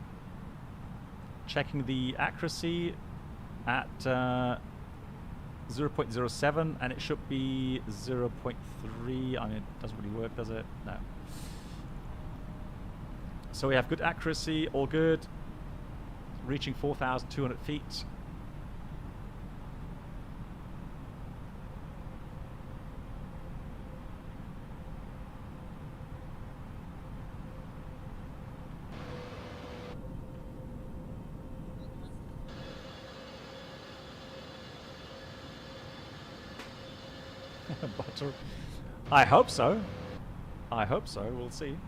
Checking the accuracy at 0.07, and it should be 0.3. I mean, it doesn't really work, does it? No. So we have good accuracy, all good. Reaching 4,200 feet. Butter. I hope so. I hope so. We'll see.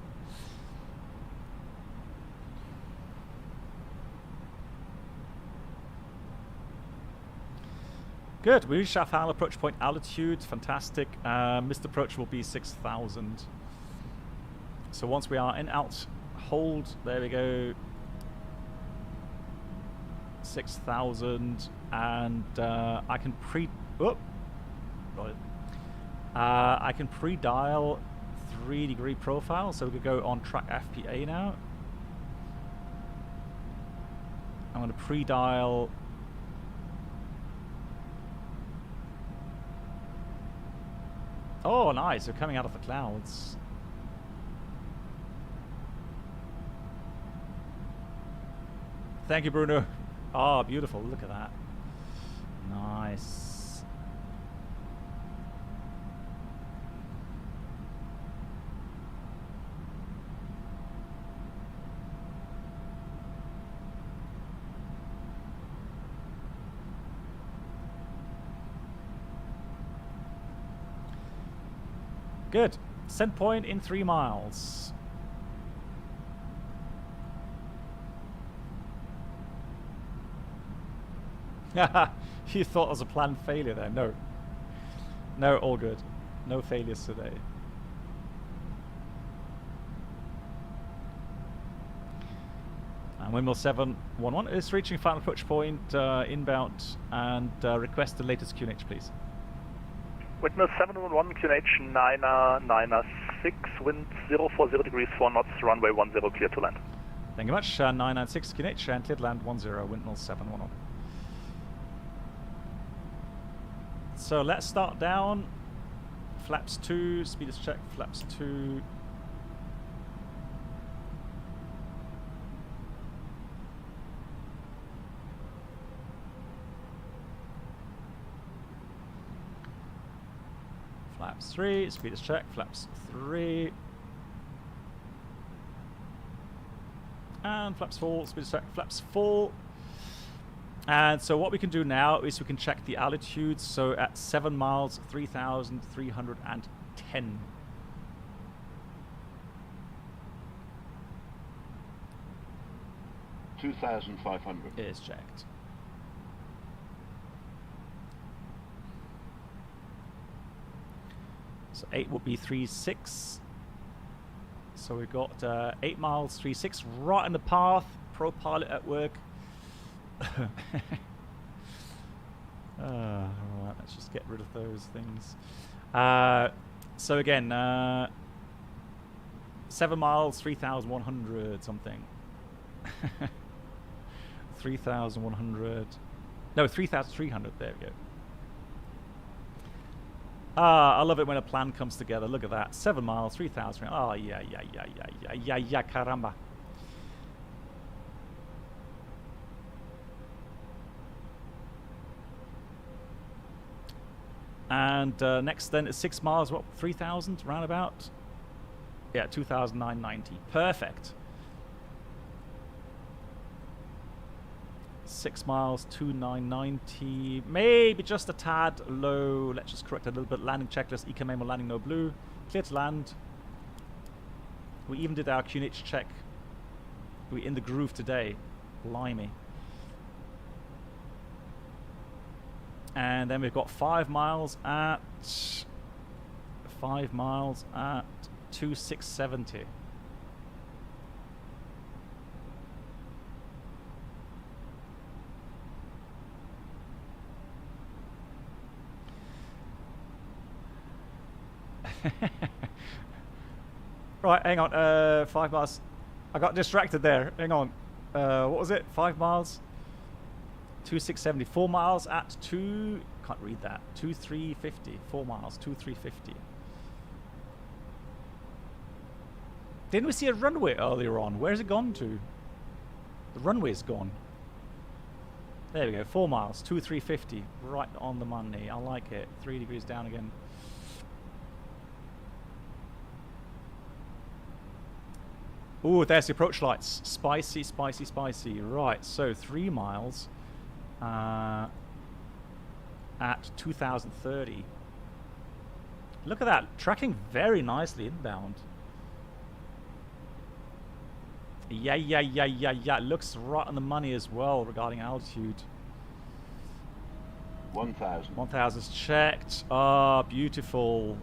Good. We reached our final approach point altitude. Fantastic. Missed approach will be 6,000. So once we are in out, hold. There we go. 6,000, and I can I can pre-dial 3-degree profile, so we could go on track FPA now. I'm going to pre-dial. Oh, nice! They're coming out of the clouds. Thank you, Bruno. Oh, beautiful! Look at that. Nice. Good. Send point in 3 miles. You thought it was a planned failure there. No. No, all good. No failures today. And windmill 711 is reaching final approach point inbound, and request the latest QNH, please. Windmill 711, QNH 996, wind 040 degrees 4 knots, runway 10 clear to land. Thank you much. 996 QNH and clear to land 10, windmill 711. So let's start down. Flaps 2, speed is check, flaps 2. Flaps 3, speed is check, flaps 3. And flaps 4, speed is check, flaps 4. And so what we can do now is we can check the altitude. So at 7 miles, 3,310. $2,500 is checked. So 8 would be 3.6. So we've got 8 miles, 3.6, right in the path. Pro pilot at work. Alright, let's just get rid of those things. So again, 7 miles, 3,100 something. 3,100. No, 3,300. There we go. I love it when a plan comes together. Look at that. 7 miles, 3,000. Oh, yeah, caramba. And next then is 6 miles, what, 3,000 roundabout? Yeah, 2,990. Perfect. 6 miles, 2,990. Maybe just a tad low. Let's just correct a little bit. Landing checklist, ECA memo, landing no blue. Clear to land. We even did our QNH check. We're in the groove today. Blimey. And then we've got 5 miles at 2,670. Right, hang on. 5 miles. I got distracted there. Hang on. What was it? 5 miles. 2,670. 4 miles at 2. Can't read that. 2,350. 4 miles. 2,350. Didn't we see a runway earlier on? Where's it gone to? The runway's gone. There we go. 4 miles. 2,350. Right on the money. I like it. 3 degrees down again. Ooh, there's the approach lights. Spicy, spicy, spicy. Right, so 3 miles at 2,030. Look at that. Tracking very nicely inbound. Yeah. Looks right on the money as well regarding altitude. 1,000. 1,000's checked. Ah, beautiful.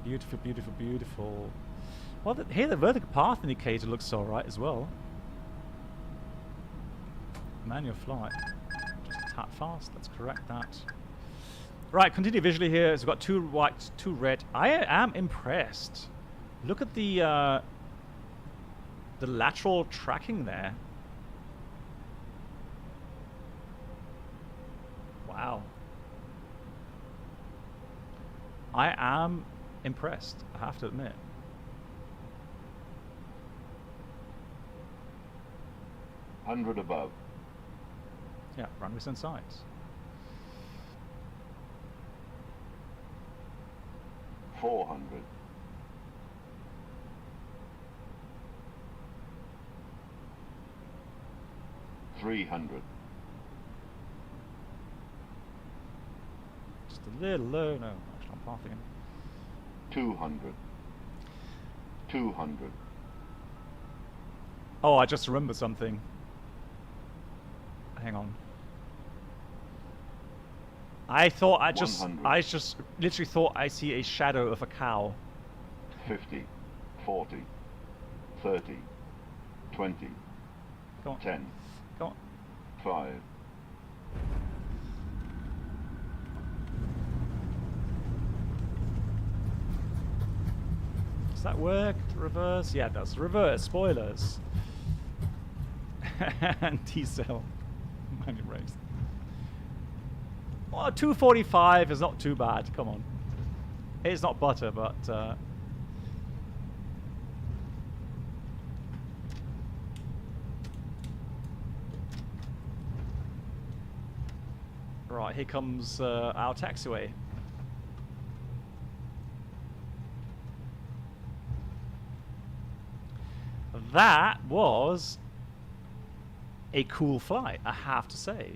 Beautiful, beautiful, beautiful. Well, here the vertical path indicator looks alright as well. Manual flight. Just a tad fast. Let's correct that. Right, continue visually here. So we've got 2 white, 2 red. I am impressed. Look at the lateral tracking there. Wow. I am impressed, I have to admit. Hundred above. Yeah, runways and sides. 400. 300. Just a little low. No, actually, I'm pathing in. 200. 200. Oh, I just remembered something. Hang on. I just literally thought I see a shadow of a cow. 50. 40. 30. 20. Go on. 10. Go on. 5. Does that work? Reverse? Yeah, it does. Reverse. Spoilers. And T-cell. Manual brakes. Well, 245 is not too bad. Come on. It's not butter, but... Right, here comes our taxiway. That was a cool flight, I have to say.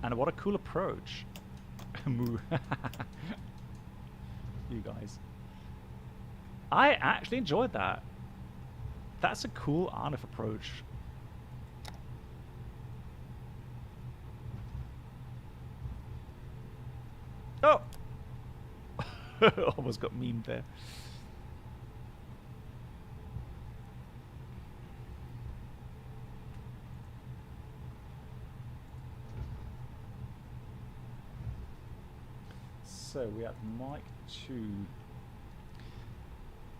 And what a cool approach. Moo. You guys. I actually enjoyed that. That's a cool RNF approach. Oh! Almost got memed there. So we have Mike 2.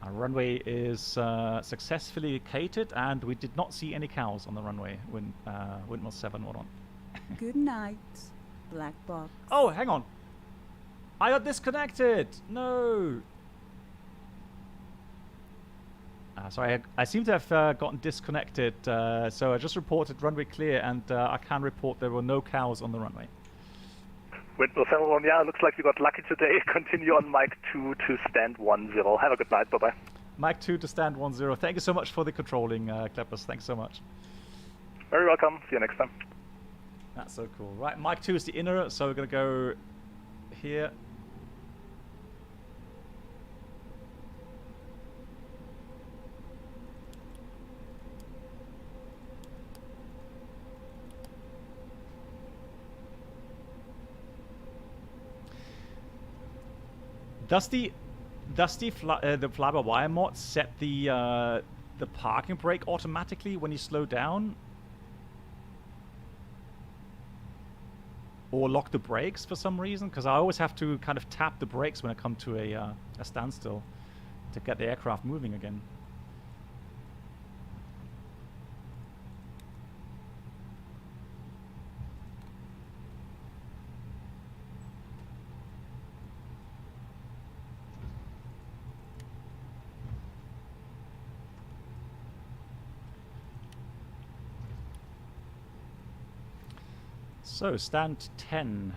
Our runway is successfully catered, and we did not see any cows on the runway when Windmill 7 went on. Good night, black box. Oh, hang on. I got disconnected. No. Sorry, I seem to have gotten disconnected. So I just reported runway clear, and I can report there were no cows on the runway. Windmill 7, yeah, looks like we got lucky today. Continue on Mike 2 to stand 10. Have a good night. Bye-bye. Mike 2 to stand 10. Thank you so much for the controlling, Kleppers. Thanks so much. Very welcome. See you next time. That's so cool. Right, Mike 2 is the inner, so we're going to go here. Does the flyby wire mod set the parking brake automatically when you slow down, or lock the brakes for some reason? Because I always have to kind of tap the brakes when I come to a standstill to get the aircraft moving again. So, stand 10.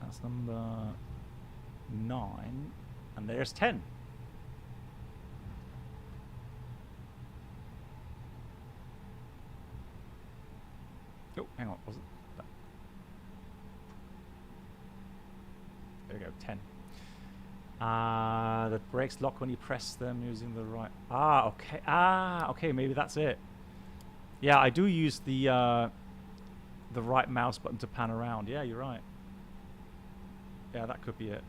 That's number 9. And there's 10. Oh, hang on. Was it that? There we go, 10. The brakes lock when you press them using the right... okay. Okay, maybe that's it. Yeah, I do use the right mouse button to pan around. Yeah, you're right. Yeah, that could be it.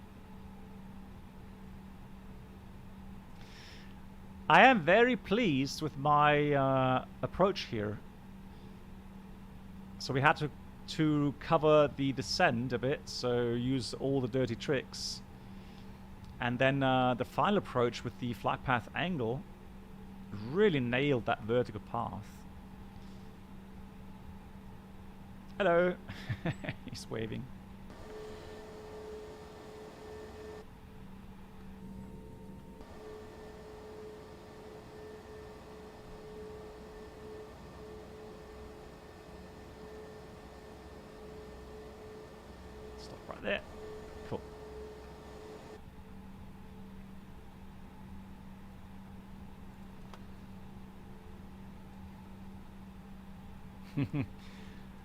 I am very pleased with my approach here. So we had to cover the descent a bit, so use all the dirty tricks. And then the final approach with the flight path angle really nailed that vertical path. Hello. He's waving. Stop right there. Cool.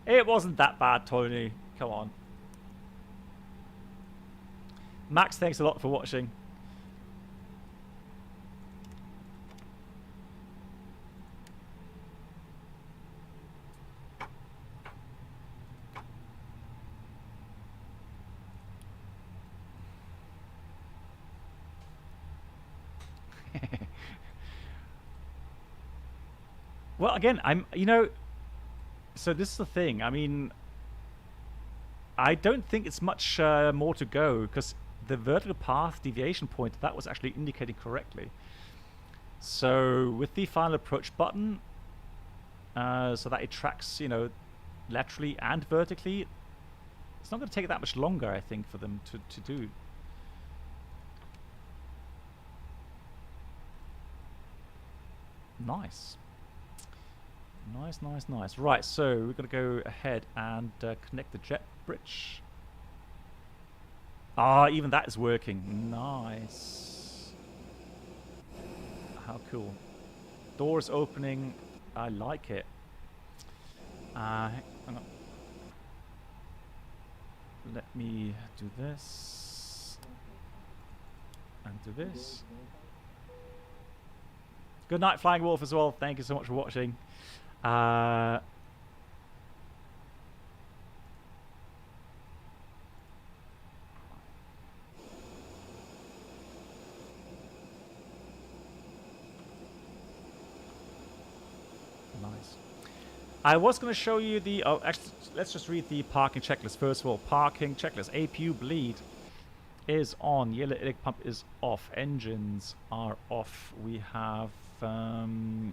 It wasn't that bad, Tony. Come on. Max, thanks a lot for watching. Well, again, so this is the thing. I mean, I don't think it's much more to go, because the vertical path deviation point, that was actually indicating correctly. So with the final approach button, so that it tracks, laterally and vertically, it's not going to take that much longer, I think, for them to do. Nice. Nice, nice, nice. Right, so we're going to go ahead and connect the jet bridge. Ah, even that is working. Nice. How cool. Doors opening. I like it. Hang on. Let me do this. And do this. Good night, Flying Wolf, as well. Thank you so much for watching. Nice. I was going to show you the... Oh, actually, let's just read the parking checklist first of all. Parking checklist. APU bleed is on. Yellow ilic pump is off. Engines are off. We have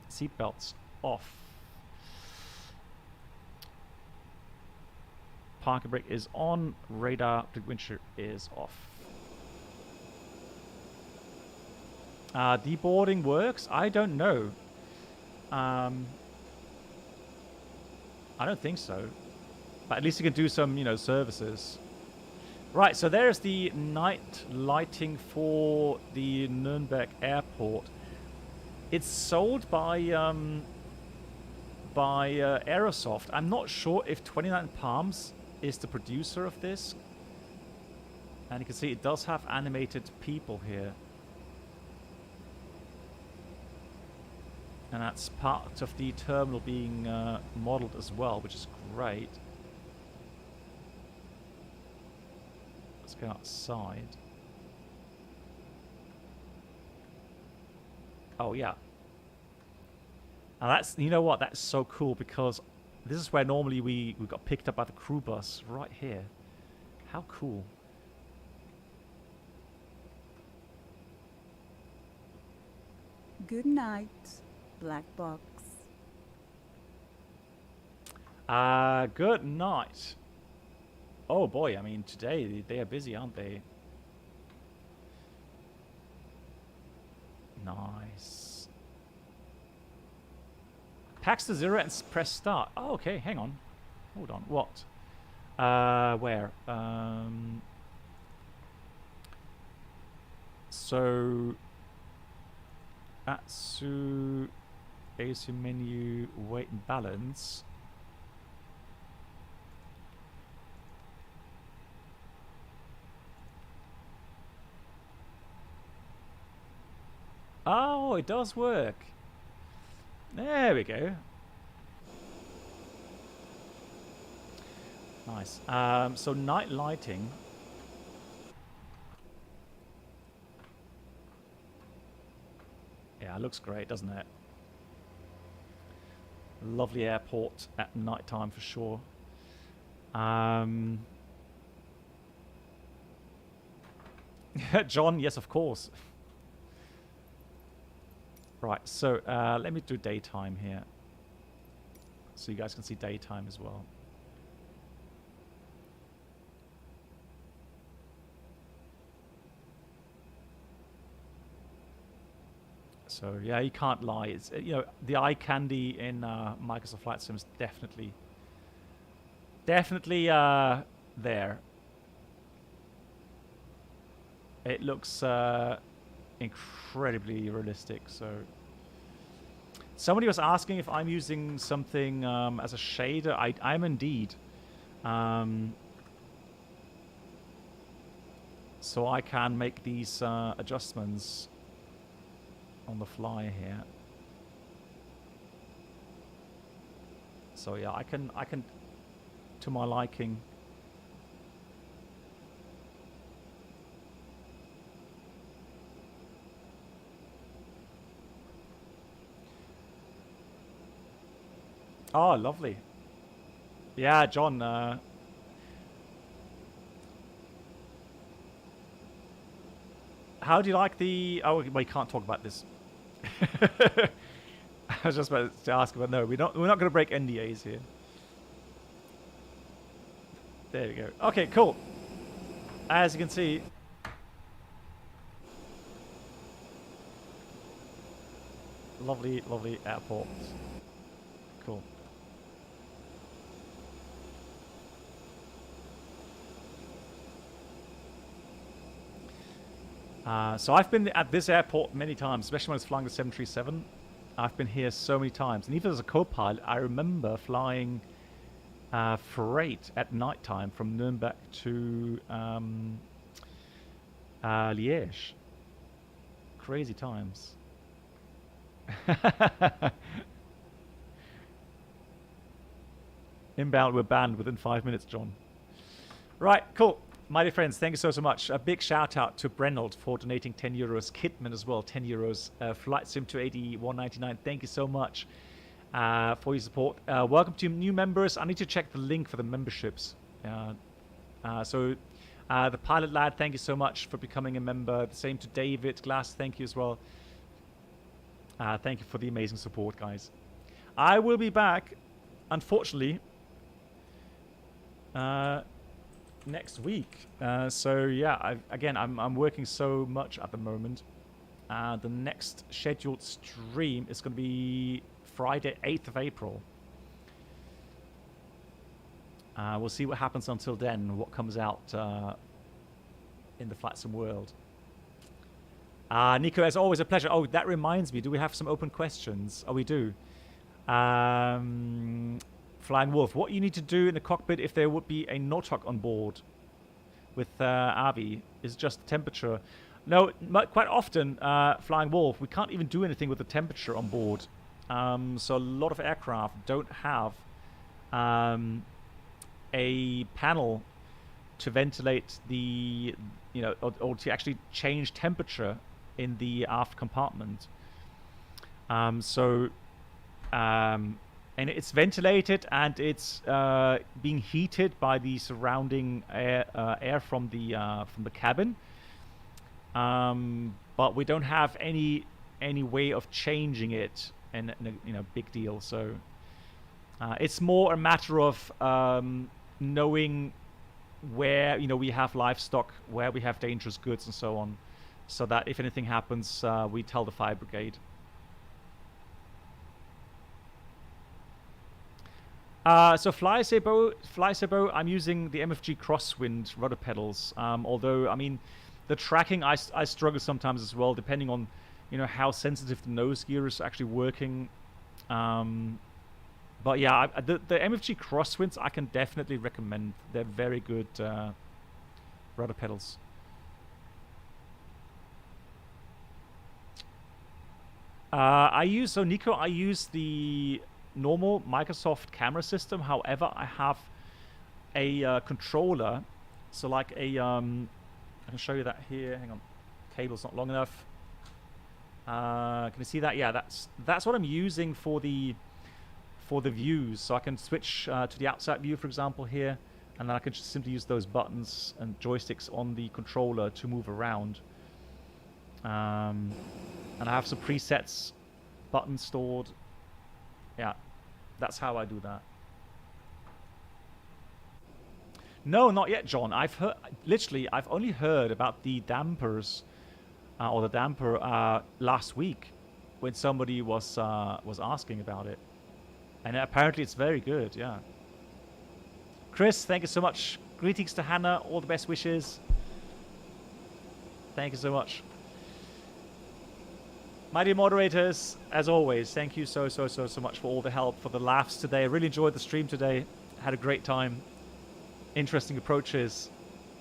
seat belts off. Parking brake is on. Radar windshield is off. Deboarding works? I don't know. I don't think so. But at least you can do some, services. Right, so there's the night lighting for the Nürnberg airport. It's sold by Aerosoft. I'm not sure if 29 Palms is the producer of this. And you can see it does have animated people here. And that's part of the terminal being modeled as well, which is great. Let's go outside. Oh, yeah. And that's, you know what, that's so cool, because this is where normally we got picked up by the crew bus, right here. How cool. Good night, black box. Good night. Oh boy, I mean, today they are busy, aren't they? Nice. Packs to 0 and press start. Oh, okay, hang on. Hold on. What? Where? So Atsu AC menu weight and balance. Oh, it does work. There we go. Nice. So night lighting. Yeah. Yeah, it looks great, doesn't it? Lovely airport at night time for sure. John, yes, of course. Right, so let me do daytime here. So you guys can see daytime as well. So yeah, you can't lie. It's you know, the eye candy in Microsoft Flight Sim is definitely there. It looks incredibly realistic. So somebody was asking if I'm using something as a shader. I'm indeed. So I can make these adjustments on the fly here. So yeah, I can to my liking. Oh, lovely. Yeah, John, how do you like the... Oh, we can't talk about this. I was just about to ask, but no, we're not going to break NDAs here. There we go. Okay, cool. As you can see, lovely, lovely airport. Cool. So I've been at this airport many times, especially when I was flying the 737. I've been here so many times, and even as a co-pilot, I remember flying freight at night time from Nürnberg to Liège. Crazy times. Inbound, we're banned within 5 minutes, John. Right, cool. My dear friends, thank you so much. A big shout out to Brenold for donating 10 euros. Kidman as well, 10 euros. Flight Sim to 199. Thank you so much for your support. Welcome to new members. I need to check the link for the memberships. The Pilot Lad, thank you so much for becoming a member. The same to David Glass, thank you as well. Thank you for the amazing support, guys. I will be back, unfortunately, next week. So yeah, I'm working so much at the moment. The next scheduled stream is going to be Friday, 8th of April. We'll see what happens until then, what comes out in the Flight Sim world. Nico, as always, a pleasure. Oh, that reminds me, do we have some open questions? Oh, we do. Flying Wolf, what you need to do in the cockpit if there would be a NOTOC on board with Avi is just the temperature. No, quite often, Flying Wolf, we can't even do anything with the temperature on board. So a lot of aircraft don't have a panel to ventilate the, or to actually change temperature in the aft compartment. And it's ventilated and it's being heated by the surrounding air from the cabin. But we don't have any way of changing it, and big deal. So it's more a matter of knowing where we have livestock, where we have dangerous goods, and so on, so that if anything happens, we tell the fire brigade. So FlySabo, I'm using the MFG Crosswind rudder pedals. Although, I mean, the tracking, I struggle sometimes as well, depending on, how sensitive the nose gear is actually working. But yeah, the MFG Crosswinds I can definitely recommend. They're very good rudder pedals. I use the normal Microsoft camera system. However, I have a controller, so like a I can show you that here. Hang on, cable's not long enough. Can you see that? Yeah, that's what I'm using for the views. So I can switch to the outside view, for example, here, and then I can just simply use those buttons and joysticks on the controller to move around. And I have some presets, buttons stored. Yeah, that's how I do that. No, not yet, John. I've only heard about the dampers or the damper last week when somebody was asking about it, and apparently it's very good. Yeah. Chris, thank you so much. Greetings to Hannah. All the best wishes. Thank you so much. My dear moderators, as always, thank you so much for all the help, for the laughs today. I really enjoyed the stream today. Had a great time. Interesting approaches.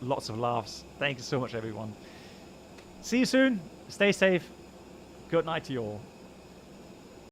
Lots of laughs. Thank you so much, everyone. See you soon. Stay safe. Good night to you all.